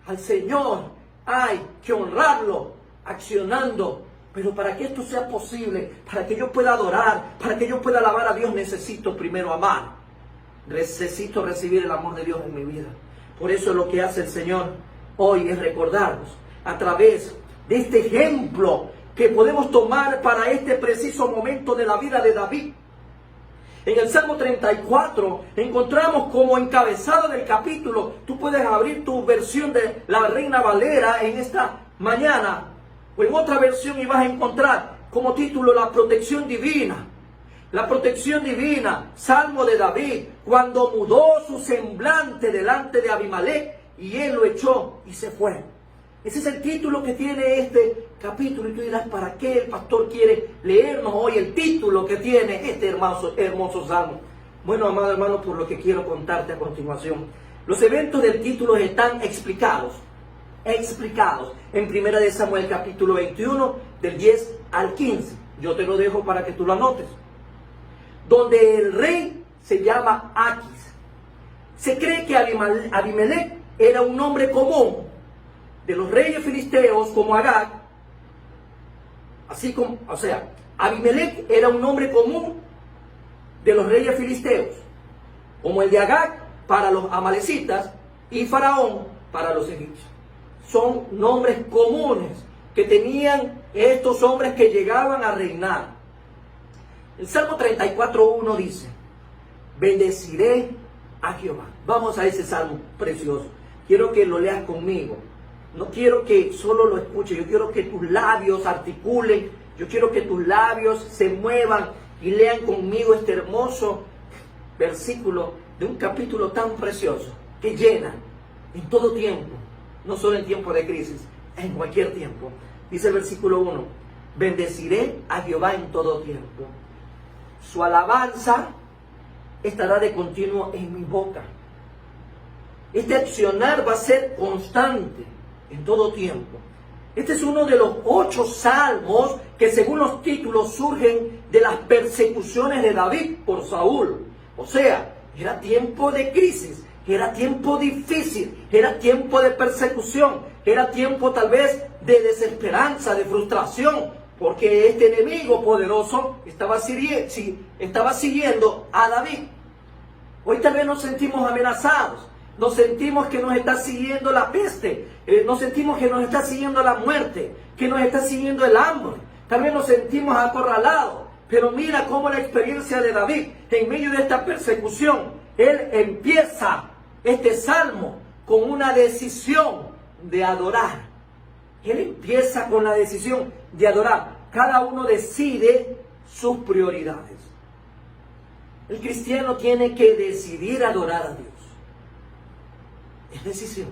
Al Señor hay que honrarlo accionando. Pero para que esto sea posible, para que yo pueda adorar, para que yo pueda alabar a Dios, necesito primero amar. Necesito recibir el amor de Dios en mi vida. Por eso lo que hace el Señor hoy es recordarnos a través de este ejemplo que podemos tomar para este preciso momento de la vida de David. En el Salmo 34 encontramos como encabezado del capítulo, tú puedes abrir tu versión de la Reina Valera en esta mañana, o en otra versión, y vas a encontrar como título la protección divina. La protección divina, Salmo de David, cuando mudó su semblante delante de Abimelech y él lo echó y se fue. Ese es el título que tiene este capítulo. Y tú dirás, ¿para qué el pastor quiere leernos hoy el título que tiene este hermoso salmo? Bueno, amado hermano, por lo que quiero contarte a continuación. Los eventos del título están explicados en 1 de Samuel capítulo 21, del 10 al 15. Yo te lo dejo para que tú lo anotes. Donde el rey se llama Aquis. Se cree que Abimelech era un nombre común de los reyes filisteos como Agag. Así como, Abimelech era un nombre común de los reyes filisteos, como el de Agag para los amalecitas y Faraón para los egipcios. Son nombres comunes que tenían estos hombres que llegaban a reinar. El Salmo 34:1 dice, bendeciré a Jehová. Vamos a ese salmo precioso. Quiero que lo leas conmigo. No quiero que solo lo escuches. Yo quiero que tus labios articulen. Yo quiero que tus labios se muevan y lean conmigo este hermoso versículo de un capítulo tan precioso que llena en todo tiempo, no solo en tiempo de crisis, en cualquier tiempo. Dice el versículo 1, bendeciré a Jehová en todo tiempo. Su alabanza estará de continuo en mi boca. Este accionar va a ser constante en todo tiempo. Este es uno de los 8 salmos que, según los títulos, surgen de las persecuciones de David por Saúl. O sea, era tiempo de crisis, era tiempo difícil, era tiempo de persecución, era tiempo tal vez de desesperanza, de frustración, porque este enemigo poderoso estaba siguiendo a David. Hoy tal vez nos sentimos amenazados, nos sentimos que nos está siguiendo la peste, nos sentimos que nos está siguiendo la muerte, que nos está siguiendo el hambre, tal vez nos sentimos acorralados. Pero mira cómo la experiencia de David, en medio de esta persecución, él empieza este salmo con una decisión de adorar. Él empieza con la decisión de adorar. Cada uno decide sus prioridades. El cristiano tiene que decidir adorar a Dios. Es decisión.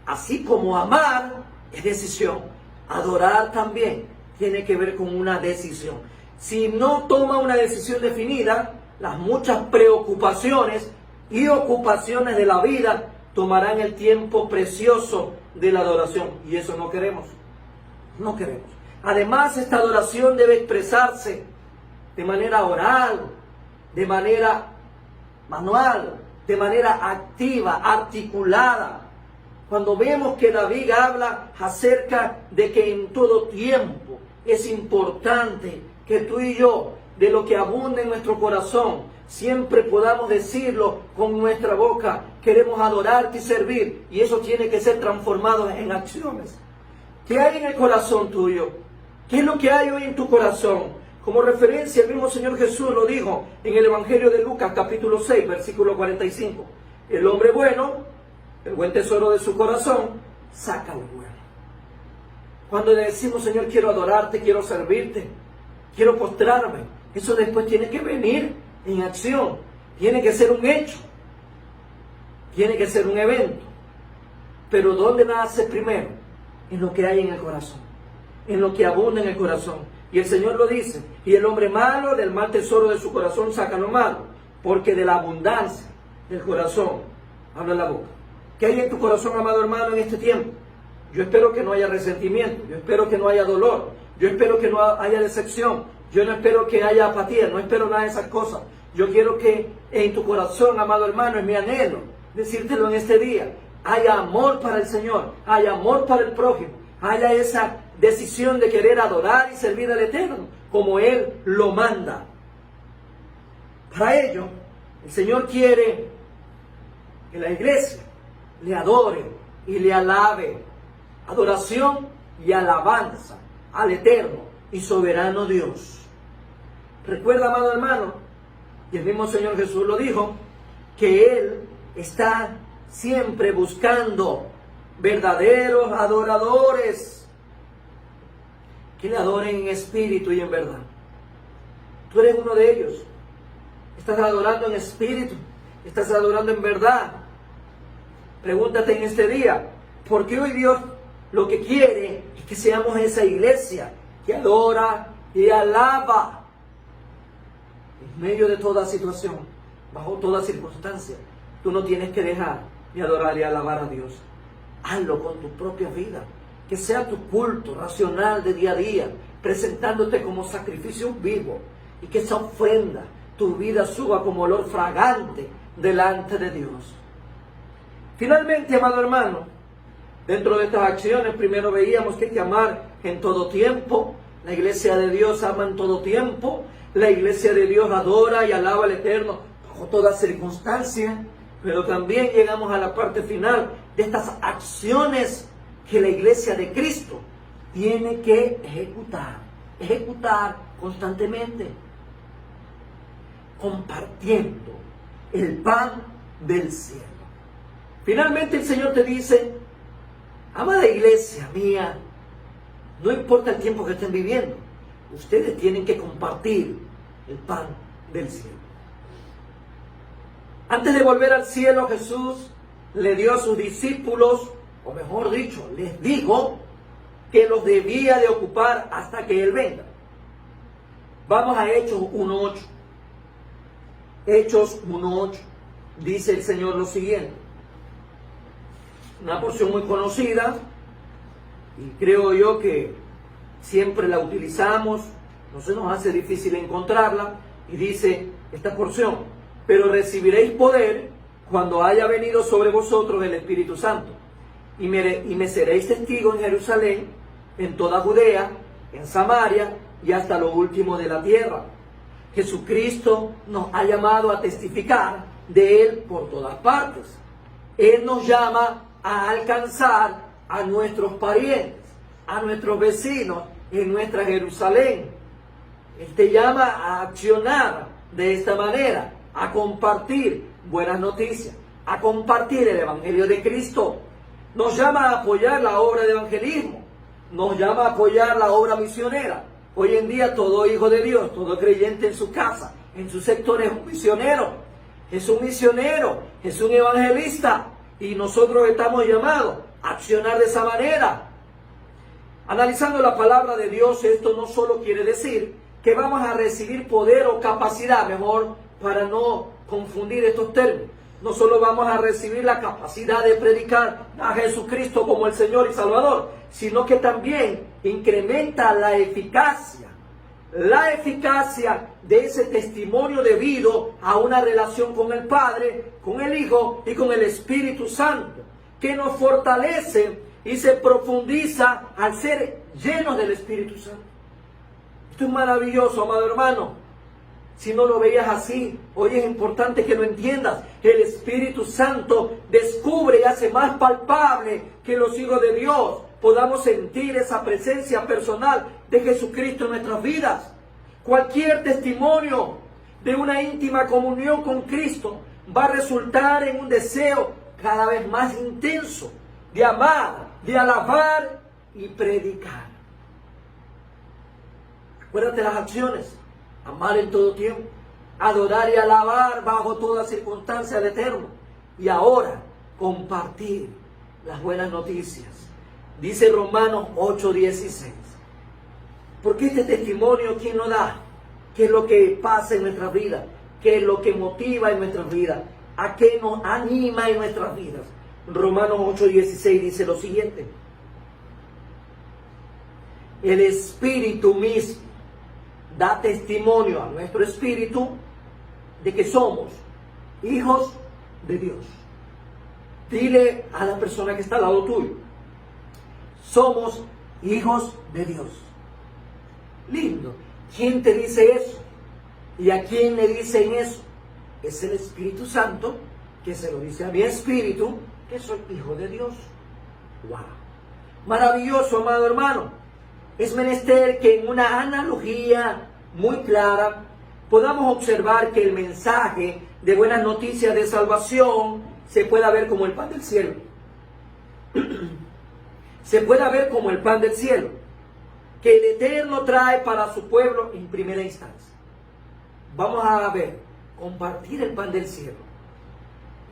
Así como amar es decisión. Adorar también tiene que ver con una decisión. Si no toma una decisión definida, las muchas preocupaciones y ocupaciones de la vida tomarán el tiempo precioso de la adoración. Y eso no queremos. No queremos. Además, esta adoración debe expresarse de manera oral, de manera manual, de manera activa, articulada. Cuando vemos que David habla acerca de que en todo tiempo es importante que tú y yo, de lo que abunda en nuestro corazón, siempre podamos decirlo con nuestra boca: queremos adorarte y servir, y eso tiene que ser transformado en acciones. ¿Qué hay en el corazón tuyo? ¿Qué es lo que hay hoy en tu corazón? Como referencia, el mismo Señor Jesús lo dijo en el Evangelio de Lucas, capítulo 6, versículo 45. El hombre bueno, el buen tesoro de su corazón, saca lo bueno. Cuando le decimos: Señor, quiero adorarte, quiero servirte, quiero postrarme, eso después tiene que venir en acción, tiene que ser un hecho, tiene que ser un evento. Pero ¿dónde nace primero? En lo que hay en el corazón, en lo que abunda en el corazón. Y el Señor lo dice: y el hombre malo del mal tesoro de su corazón saca lo malo, porque de la abundancia del corazón habla la boca. ¿Qué hay en tu corazón, amado hermano, en este tiempo? Yo espero que no haya resentimiento, yo espero que no haya dolor, yo espero que no haya decepción, yo no espero que haya apatía, no espero nada de esas cosas. Yo quiero que en tu corazón, amado hermano, es mi anhelo decírtelo en este día: haya amor para el Señor, haya amor para el prójimo, haya esa decisión de querer adorar y servir al Eterno como Él lo manda. Para ello, el Señor quiere que la iglesia le adore y le alabe. Adoración y alabanza al Eterno y soberano Dios. Recuerda, amado hermano, y el mismo Señor Jesús lo dijo, que Él está siempre buscando verdaderos adoradores que le adoren en espíritu y en verdad. Tú eres uno de ellos. Estás adorando en espíritu, estás adorando en verdad. Pregúntate en este día: ¿por qué hoy Dios lo que quiere es que seamos esa iglesia que adora y alaba en medio de toda situación, bajo toda circunstancia? Tú no tienes que dejar de adorar y alabar a Dios. Hazlo con tu propia vida. Que sea tu culto racional de día a día, presentándote como sacrificio vivo, y que esa ofrenda, tu vida, suba como olor fragante delante de Dios. Finalmente, amado hermano, dentro de estas acciones, primero veíamos que hay que amar en todo tiempo. La iglesia de Dios ama en todo tiempo. La iglesia de Dios adora y alaba al Eterno bajo toda circunstancia. Pero también llegamos a la parte final de estas acciones que la iglesia de Cristo tiene que ejecutar constantemente, compartiendo el pan del cielo. Finalmente el Señor te dice: amada iglesia mía, no importa el tiempo que estén viviendo, ustedes tienen que compartir el pan del cielo. Antes de volver al cielo, Jesús le dio a sus discípulos, o mejor dicho, les dijo que los debía de ocupar hasta que Él venga. Vamos a Hechos 1.8. Hechos 1.8. Dice el Señor lo siguiente. Una porción muy conocida, y creo yo que siempre la utilizamos, no se nos hace difícil encontrarla, y dice esta porción: pero recibiréis poder cuando haya venido sobre vosotros el Espíritu Santo, y me seréis testigos en Jerusalén, en toda Judea, en Samaria y hasta lo último de la tierra. Jesucristo nos ha llamado a testificar de Él por todas partes. Él nos llama a alcanzar a nuestros parientes, a nuestros vecinos en nuestra Jerusalén. Él te llama a accionar de esta manera, a compartir buenas noticias, a compartir el Evangelio de Cristo. Nos llama a apoyar la obra de evangelismo, nos llama a apoyar la obra misionera. Hoy en día todo hijo de Dios, todo creyente en su casa, en su sector, es un misionero, es un evangelista, y nosotros estamos llamados a accionar de esa manera, Analizando la palabra de Dios, esto no solo quiere decir que vamos a recibir poder o capacidad, mejor para no confundir estos términos. No solo vamos a recibir la capacidad de predicar a Jesucristo como el Señor y Salvador, sino que también incrementa la eficacia de ese testimonio debido a una relación con el Padre, con el Hijo y con el Espíritu Santo, que nos fortalece y se profundiza al ser llenos del Espíritu Santo. Esto es maravilloso, amado hermano. Si no lo veías así, hoy es importante que lo entiendas. El Espíritu Santo descubre y hace más palpable que los hijos de Dios podamos sentir esa presencia personal de Jesucristo en nuestras vidas. Cualquier testimonio de una íntima comunión con Cristo va a resultar en un deseo cada vez más intenso de amar, de alabar y predicar. Acuérdate las acciones. Amar en todo tiempo, adorar y alabar bajo toda circunstancia al Eterno. Y ahora, compartir las buenas noticias. Dice Romanos 8:16. Porque este testimonio, ¿quién lo da? ¿Qué es lo que pasa en nuestras vidas? ¿Qué es lo que motiva en nuestras vidas? ¿A qué nos anima en nuestras vidas? Romanos 8:16 dice lo siguiente. El Espíritu mismo da testimonio a nuestro espíritu de que somos hijos de Dios. Dile a la persona que está al lado tuyo, somos hijos de Dios. Lindo. ¿Quién te dice eso? ¿Y a quién le dicen eso? Es el Espíritu Santo, que se lo dice a mi espíritu, que soy hijo de Dios. ¡Wow! Maravilloso, amado hermano. Es menester que en una analogía muy clara podamos observar que el mensaje de buenas noticias de salvación se pueda ver como el pan del cielo. Se pueda ver como el pan del cielo, que el Eterno trae para su pueblo en primera instancia. Vamos a ver, compartir el pan del cielo.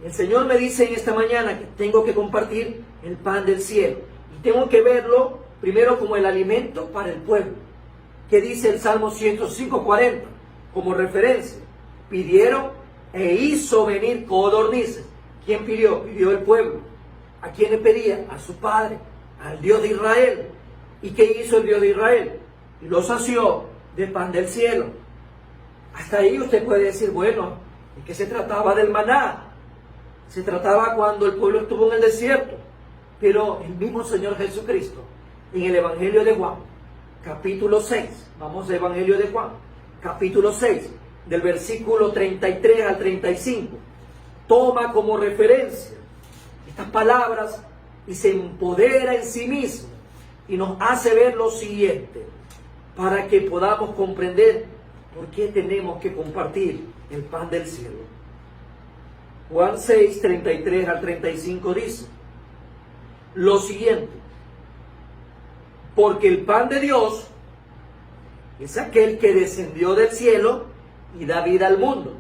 El Señor me dice en esta mañana que tengo que compartir el pan del cielo. Y tengo que verlo primero como el alimento para el pueblo, que dice el Salmo 105:40 como referencia. Pidieron e hizo venir codornices. ¿Quién pidió? Pidió el pueblo. ¿A quién le pedía? A su Padre, al Dios de Israel. ¿Y qué hizo el Dios de Israel? Y lo sació de pan del cielo. Hasta ahí usted puede decir, bueno, ¿de qué se trataba del maná? Se trataba cuando el pueblo estuvo en el desierto. Pero el mismo Señor Jesucristo, en el Evangelio de Juan, capítulo 6, vamos al Evangelio de Juan, capítulo 6, del versículo 33 al 35, toma como referencia estas palabras y se empodera en sí mismo y nos hace ver lo siguiente, para que podamos comprender por qué tenemos que compartir el pan del cielo. Juan 6, 33 al 35 dice lo siguiente: porque el pan de Dios es aquel que descendió del cielo y da vida al mundo.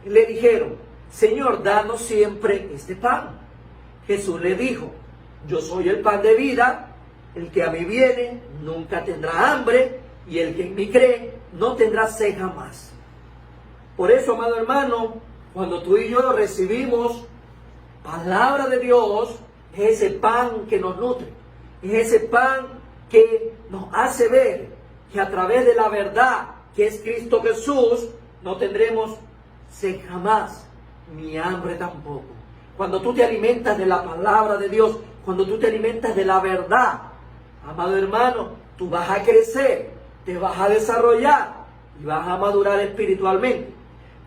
Y le dijeron, Señor, danos siempre este pan. Jesús le dijo, yo soy el pan de vida, el que a mí viene nunca tendrá hambre, y el que en mí cree no tendrá sed jamás. Por eso, amado hermano, cuando tú y yo recibimos palabra de Dios, es ese pan que nos nutre. Es ese pan que nos hace ver que a través de la verdad que es Cristo Jesús, no tendremos sed jamás, ni hambre tampoco. Cuando tú te alimentas de la palabra de Dios, cuando tú te alimentas de la verdad, amado hermano, tú vas a crecer, te vas a desarrollar y vas a madurar espiritualmente.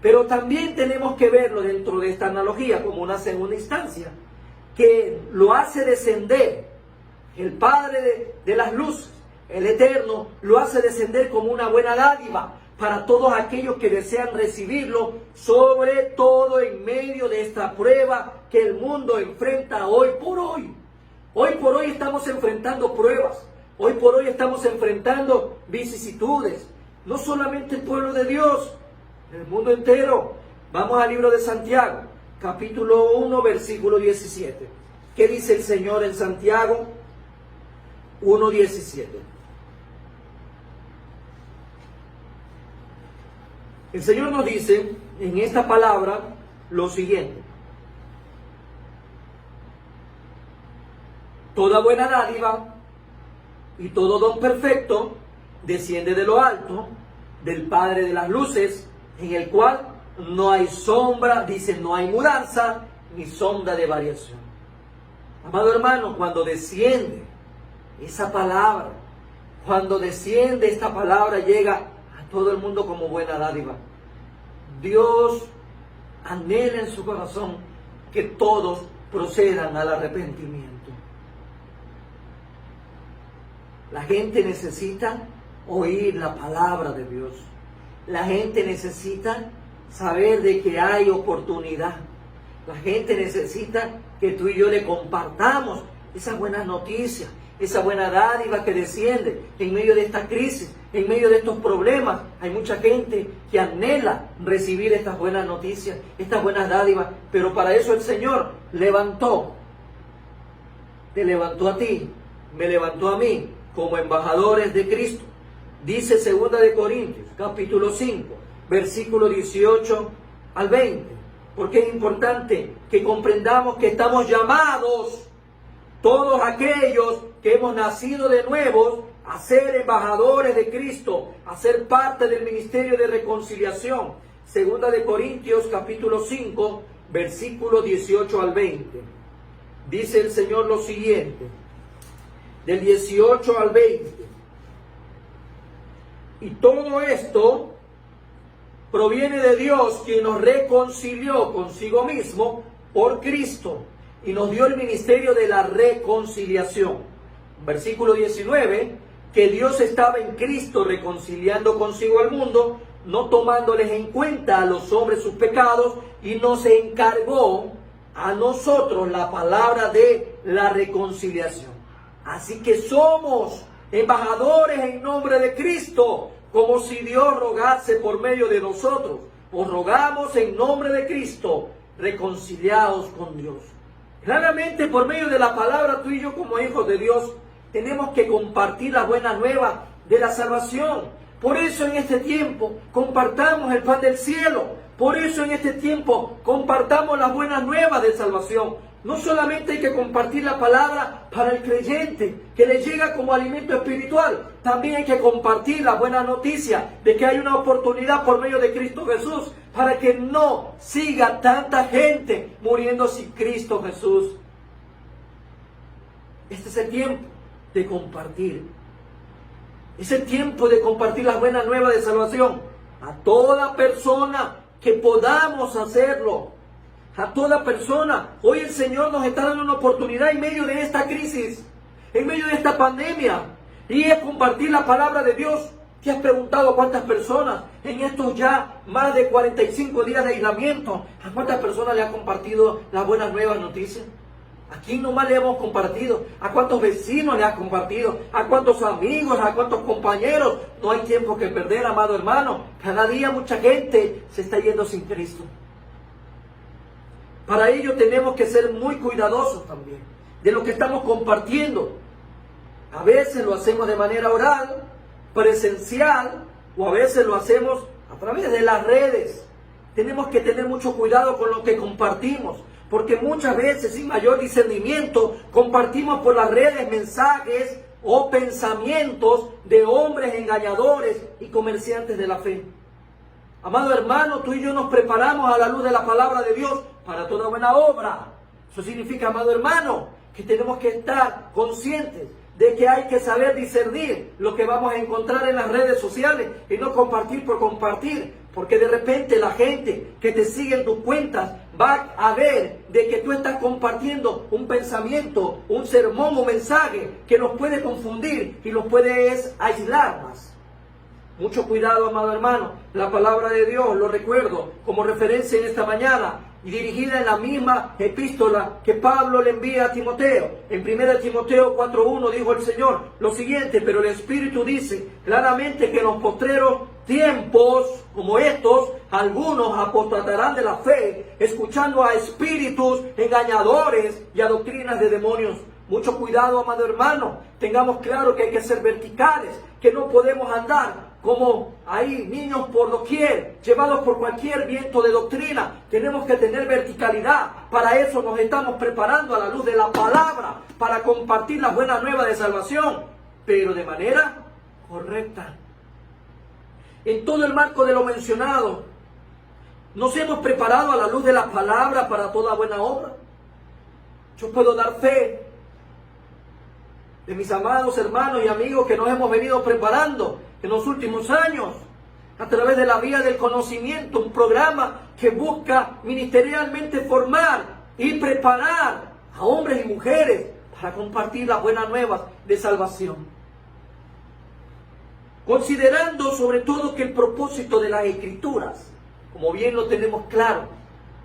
Pero también tenemos que verlo dentro de esta analogía como una segunda instancia, que lo hace descender. El Padre de las luces, el Eterno, lo hace descender como una buena dádiva para todos aquellos que desean recibirlo, sobre todo en medio de esta prueba que el mundo enfrenta hoy por hoy. Hoy por hoy estamos enfrentando pruebas, hoy por hoy estamos enfrentando vicisitudes, no solamente el pueblo de Dios, el mundo entero. Vamos al libro de Santiago, capítulo 1, versículo 17. ¿Qué dice el Señor en Santiago? 1:17. El Señor nos dice en esta palabra lo siguiente: toda buena dádiva y todo don perfecto desciende de lo alto, del Padre de las luces, en el cual no hay sombra, dice, no hay mudanza ni sombra de variación. Amado hermano, cuando desciende esa palabra, cuando desciende esta palabra, llega a todo el mundo como buena dádiva. Dios anhela en su corazón que todos procedan al arrepentimiento. La gente necesita oír la palabra de Dios. La gente necesita saber de que hay oportunidad. La gente necesita que tú y yo le compartamos esas buenas noticias, esa buena dádiva que desciende en medio de esta crisis, en medio de estos problemas. Hay mucha gente que anhela recibir estas buenas noticias, estas buenas dádivas, pero para eso el Señor te levantó a ti, me levantó a mí como embajadores de Cristo. Dice 2 de Corintios, capítulo 5, versículo 18 al 20. Porque es importante que comprendamos que estamos llamados, todos aquellos que hemos nacido de nuevo, a ser embajadores de Cristo, a ser parte del ministerio de reconciliación. 2 de Corintios, capítulo 5, versículo 18 al 20. Dice el Señor lo siguiente, del 18 al 20. Y todo esto proviene de Dios, quien nos reconcilió consigo mismo por Cristo y nos dio el ministerio de la reconciliación. Versículo 19, que Dios estaba en Cristo reconciliando consigo al mundo, no tomándoles en cuenta a los hombres sus pecados, y nos encargó a nosotros la palabra de la reconciliación. Así que somos embajadores en nombre de Cristo, como si Dios rogase por medio de nosotros. Os rogamos en nombre de Cristo, reconciliados con Dios. Claramente, por medio de la palabra, tú y yo como hijos de Dios tenemos que compartir la buena nueva de la salvación. Por eso en este tiempo compartamos el pan del cielo. Por eso en este tiempo compartamos las buenas nuevas de salvación. No solamente hay que compartir la palabra para el creyente, que le llega como alimento espiritual. También hay que compartir la buena noticia de que hay una oportunidad por medio de Cristo Jesús, para que no siga tanta gente muriendo sin Cristo Jesús. Este es el tiempo de compartir. Es el tiempo de compartir la buena nueva de salvación a toda persona que podamos hacerlo. A toda persona. Hoy el Señor nos está dando una oportunidad en medio de esta crisis, en medio de esta pandemia, y es compartir la palabra de Dios. ¿Te has preguntado a cuántas personas en estos ya más de 45 días de aislamiento, a cuántas personas le han compartido las buenas nuevas noticias? ¿A quién nomás le hemos compartido? ¿A cuántos vecinos le has compartido? ¿A cuántos amigos? ¿A cuántos compañeros? No hay tiempo que perder, amado hermano. Cada día mucha gente se está yendo sin Cristo. Para ello tenemos que ser muy cuidadosos también de lo que estamos compartiendo. A veces lo hacemos de manera oral, presencial, o a veces lo hacemos a través de las redes. Tenemos que tener mucho cuidado con lo que compartimos, porque muchas veces sin mayor discernimiento compartimos por las redes mensajes o pensamientos de hombres engañadores y comerciantes de la fe. Amado hermano, tú y yo nos preparamos a la luz de la palabra de Dios para toda buena obra. Eso significa, amado hermano, que tenemos que estar conscientes de que hay que saber discernir lo que vamos a encontrar en las redes sociales y no compartir por compartir, porque de repente la gente que te sigue en tus cuentas va a ver de que tú estás compartiendo un pensamiento, un sermón, un mensaje que los puede confundir y los puede aislar más. Mucho cuidado, amado hermano. La palabra de Dios, lo recuerdo como referencia en esta mañana, y dirigida en la misma epístola que Pablo le envía a Timoteo. En 1 Timoteo 4:1 dijo el Señor lo siguiente: pero el Espíritu dice claramente que en los postreros tiempos como estos, algunos apostatarán de la fe, escuchando a espíritus engañadores y a doctrinas de demonios. Mucho cuidado, amado hermano. Tengamos claro que hay que ser verticales, que no podemos andar como ahí niños por doquier, llevados por cualquier viento de doctrina. Tenemos que tener verticalidad. Para eso nos estamos preparando a la luz de la palabra, para compartir la buena nueva de salvación, pero de manera correcta. En todo el marco de lo mencionado, nos hemos preparado a la luz de la palabra para toda buena obra. Yo puedo dar fe de mis amados hermanos y amigos que nos hemos venido preparando en los últimos años a través de la vía del conocimiento, un programa que busca ministerialmente formar y preparar a hombres y mujeres para compartir las buenas nuevas de salvación. Considerando sobre todo que el propósito de las Escrituras, como bien lo tenemos claro,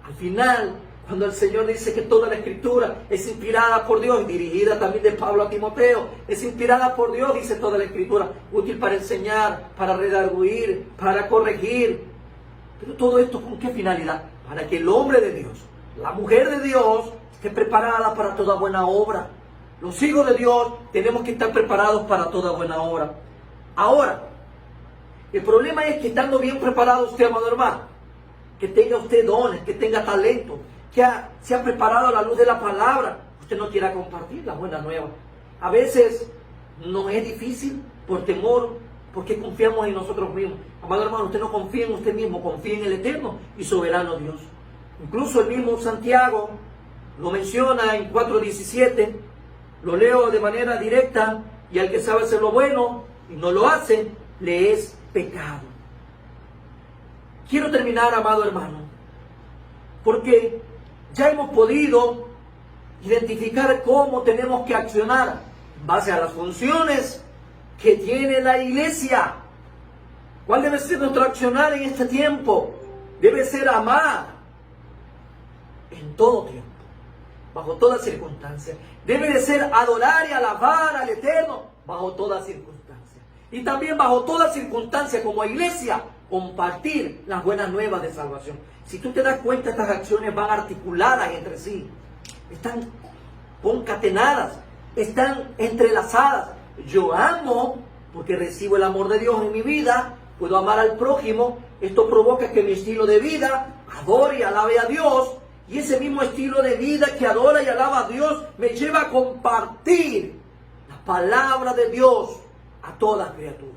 al final, cuando el Señor dice que toda la Escritura es inspirada por Dios, dirigida también de Pablo a Timoteo, es inspirada por Dios, dice toda la Escritura, útil para enseñar, para redarguir, para corregir. Pero todo esto, ¿con qué finalidad? Para que el hombre de Dios, la mujer de Dios, esté preparada para toda buena obra. Los hijos de Dios tenemos que estar preparados para toda buena obra. Ahora, el problema es que estando bien preparado usted, amado hermano, que tenga usted dones, que tenga talento, que se ha preparado a la luz de la palabra, usted no quiera compartir la buena nueva. A veces nos es difícil por temor, porque confiamos en nosotros mismos. Amado hermano, usted no confía en usted mismo, confía en el eterno y soberano Dios. Incluso el mismo Santiago lo menciona en 4:17, lo leo de manera directa, y al que sabe hacer lo bueno y no lo hace, le es pecado. Quiero terminar, amado hermano, porque ya hemos podido identificar cómo tenemos que accionar en base a las funciones que tiene la iglesia. ¿Cuál debe ser nuestro accionar en este tiempo? Debe ser amar en todo tiempo, bajo toda circunstancia. Debe de ser adorar y alabar al Eterno bajo toda circunstancia. Y también bajo toda circunstancia, como iglesia, compartir las buenas nuevas de salvación. Si tú te das cuenta, estas acciones van articuladas entre sí, están concatenadas, están entrelazadas. Yo amo porque recibo el amor de Dios en mi vida, puedo amar al prójimo, esto provoca que mi estilo de vida adore y alabe a Dios, y ese mismo estilo de vida que adora y alaba a Dios me lleva a compartir la palabra de Dios a toda criatura.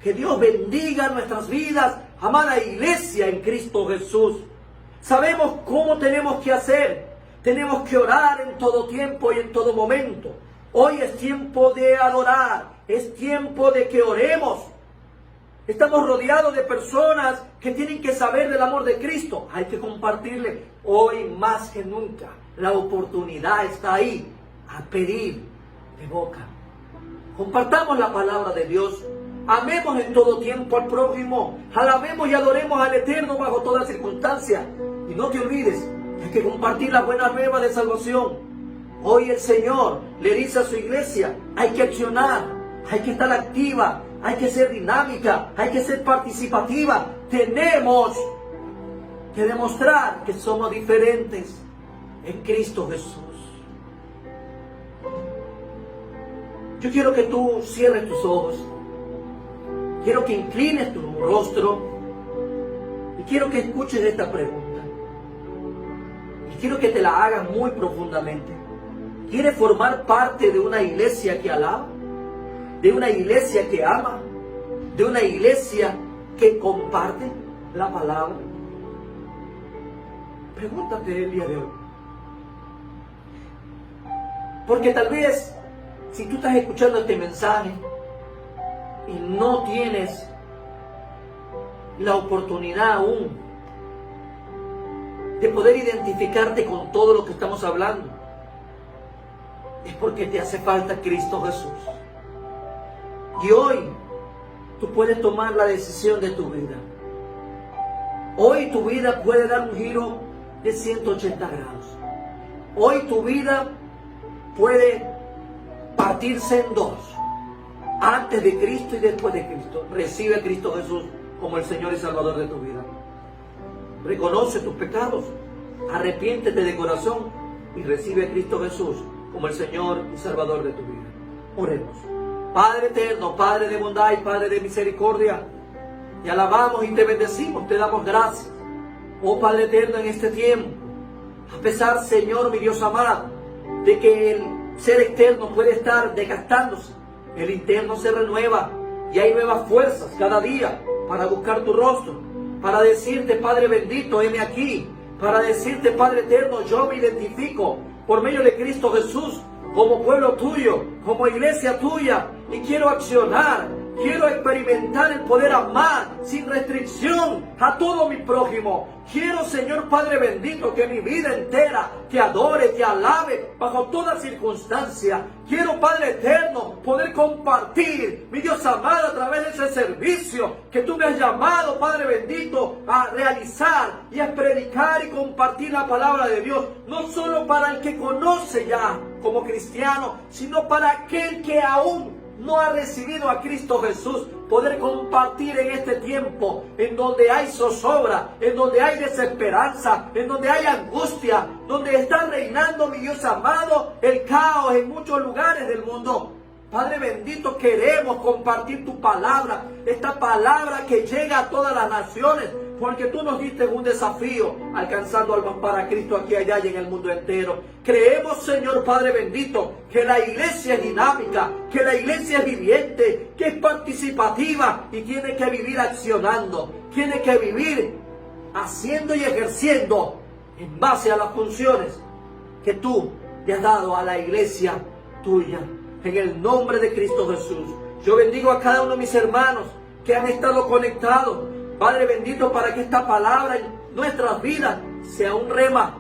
Que Dios bendiga nuestras vidas, amada iglesia en Cristo Jesús. Sabemos cómo tenemos que hacer. Tenemos que orar en todo tiempo y en todo momento. Hoy es tiempo de adorar, es tiempo de que oremos. Estamos rodeados de personas que tienen que saber del amor de Cristo. Hay que compartirle. Hoy más que nunca la oportunidad está ahí a pedir de boca. Compartamos la palabra de Dios. Amemos en todo tiempo al prójimo. Alabemos y adoremos al Eterno bajo toda circunstancia. Y no te olvides, hay que compartir la buena nueva de salvación. Hoy el Señor le dice a su iglesia, hay que accionar, hay que estar activa, hay que ser dinámica, hay que ser participativa. Tenemos que demostrar que somos diferentes en Cristo Jesús. Yo quiero que tú cierres tus ojos. Quiero que inclines tu rostro. Y quiero que escuches esta pregunta. Y quiero que te la hagas muy profundamente. ¿Quieres formar parte de una iglesia que alaba? ¿De una iglesia que ama? ¿De una iglesia que comparte la palabra? Pregúntate el día de hoy. Porque tal vez, si tú estás escuchando este mensaje y no tienes la oportunidad aún de poder identificarte con todo lo que estamos hablando, es porque te hace falta Cristo Jesús. Y hoy tú puedes tomar la decisión de tu vida. Hoy tu vida puede dar un giro de 180 grados. Hoy tu vida puede partirse en dos. Antes de Cristo y después de Cristo. Recibe a Cristo Jesús como el Señor y Salvador de tu vida. Reconoce tus pecados. Arrepiéntete de corazón y recibe a Cristo Jesús como el Señor y Salvador de tu vida. Oremos. Padre eterno, Padre de bondad y Padre de misericordia, te alabamos y te bendecimos, te damos gracias. Oh Padre eterno, en este tiempo, a pesar, Señor, mi Dios amado, de que el ser externo puede estar desgastándose, el interno se renueva y hay nuevas fuerzas cada día para buscar tu rostro, para decirte, Padre bendito, heme aquí, para decirte, Padre eterno, yo me identifico por medio de Cristo Jesús como pueblo tuyo, como iglesia tuya, y quiero accionar, quiero experimentar el poder amar sin restricción a todo mi prójimo. Quiero, Señor Padre bendito, que mi vida entera te adore, te alabe bajo toda circunstancia. Quiero, Padre eterno, poder compartir, mi Dios amado, a través de ese servicio que tú me has llamado, Padre bendito, a realizar y a predicar y compartir la palabra de Dios, no solo para el que conoce ya como cristiano, sino para aquel que aún no ha recibido a Cristo Jesús, poder compartir en este tiempo en donde hay zozobra, en donde hay desesperanza, en donde hay angustia, donde está reinando, mi Dios amado, el caos en muchos lugares del mundo. Padre bendito, queremos compartir tu palabra, esta palabra que llega a todas las naciones, porque tú nos diste un desafío, alcanzando almas para Cristo aquí, allá y en el mundo entero. Creemos, Señor Padre bendito, que la iglesia es dinámica, que la iglesia es viviente, que es participativa y tiene que vivir accionando, tiene que vivir haciendo y ejerciendo en base a las funciones que tú le has dado a la iglesia tuya. En el nombre de Cristo Jesús, yo bendigo a cada uno de mis hermanos que han estado conectados, Padre bendito, para que esta palabra en nuestras vidas sea un rema.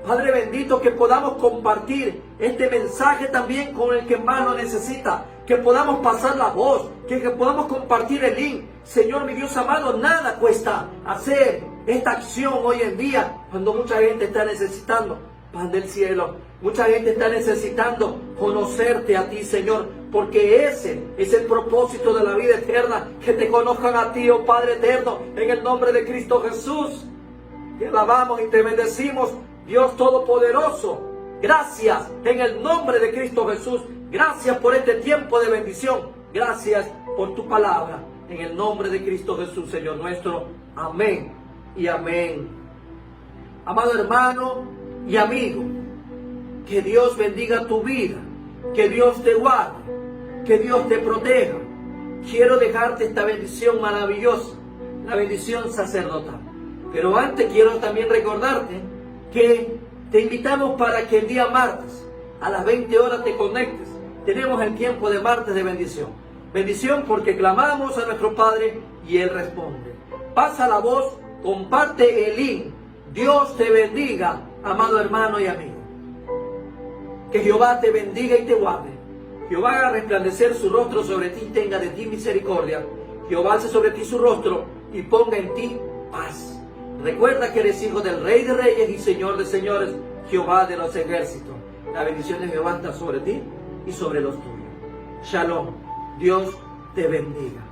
Padre bendito, que podamos compartir este mensaje también con el que más lo necesita, que podamos pasar la voz, que podamos compartir el link. Señor, mi Dios amado, nada cuesta hacer esta acción hoy en día, cuando mucha gente está necesitando pan del cielo. Mucha gente está necesitando conocerte a ti, Señor, porque ese es el propósito de la vida eterna, que te conozcan a ti, oh Padre eterno, en el nombre de Cristo Jesús. Te alabamos y te bendecimos, Dios Todopoderoso. Gracias en el nombre de Cristo Jesús. Gracias por este tiempo de bendición. Gracias por tu palabra. En el nombre de Cristo Jesús, Señor nuestro. Amén y amén. Amado hermano y amigo, que Dios bendiga tu vida, que Dios te guarde, que Dios te proteja. Quiero dejarte esta bendición maravillosa, la bendición sacerdotal. Pero antes quiero también recordarte que te invitamos para que el día martes a las 20 horas te conectes. Tenemos el tiempo de martes de bendición. Bendición porque clamamos a nuestro Padre y Él responde. Pasa la voz, comparte el link. Dios te bendiga, amado hermano y amigo. Que Jehová te bendiga y te guarde. Jehová haga resplandecer su rostro sobre ti y tenga de ti misericordia. Jehová alce sobre ti su rostro y ponga en ti paz. Recuerda que eres hijo del Rey de Reyes y Señor de Señores, Jehová de los ejércitos. La bendición de Jehová está sobre ti y sobre los tuyos. Shalom. Dios te bendiga.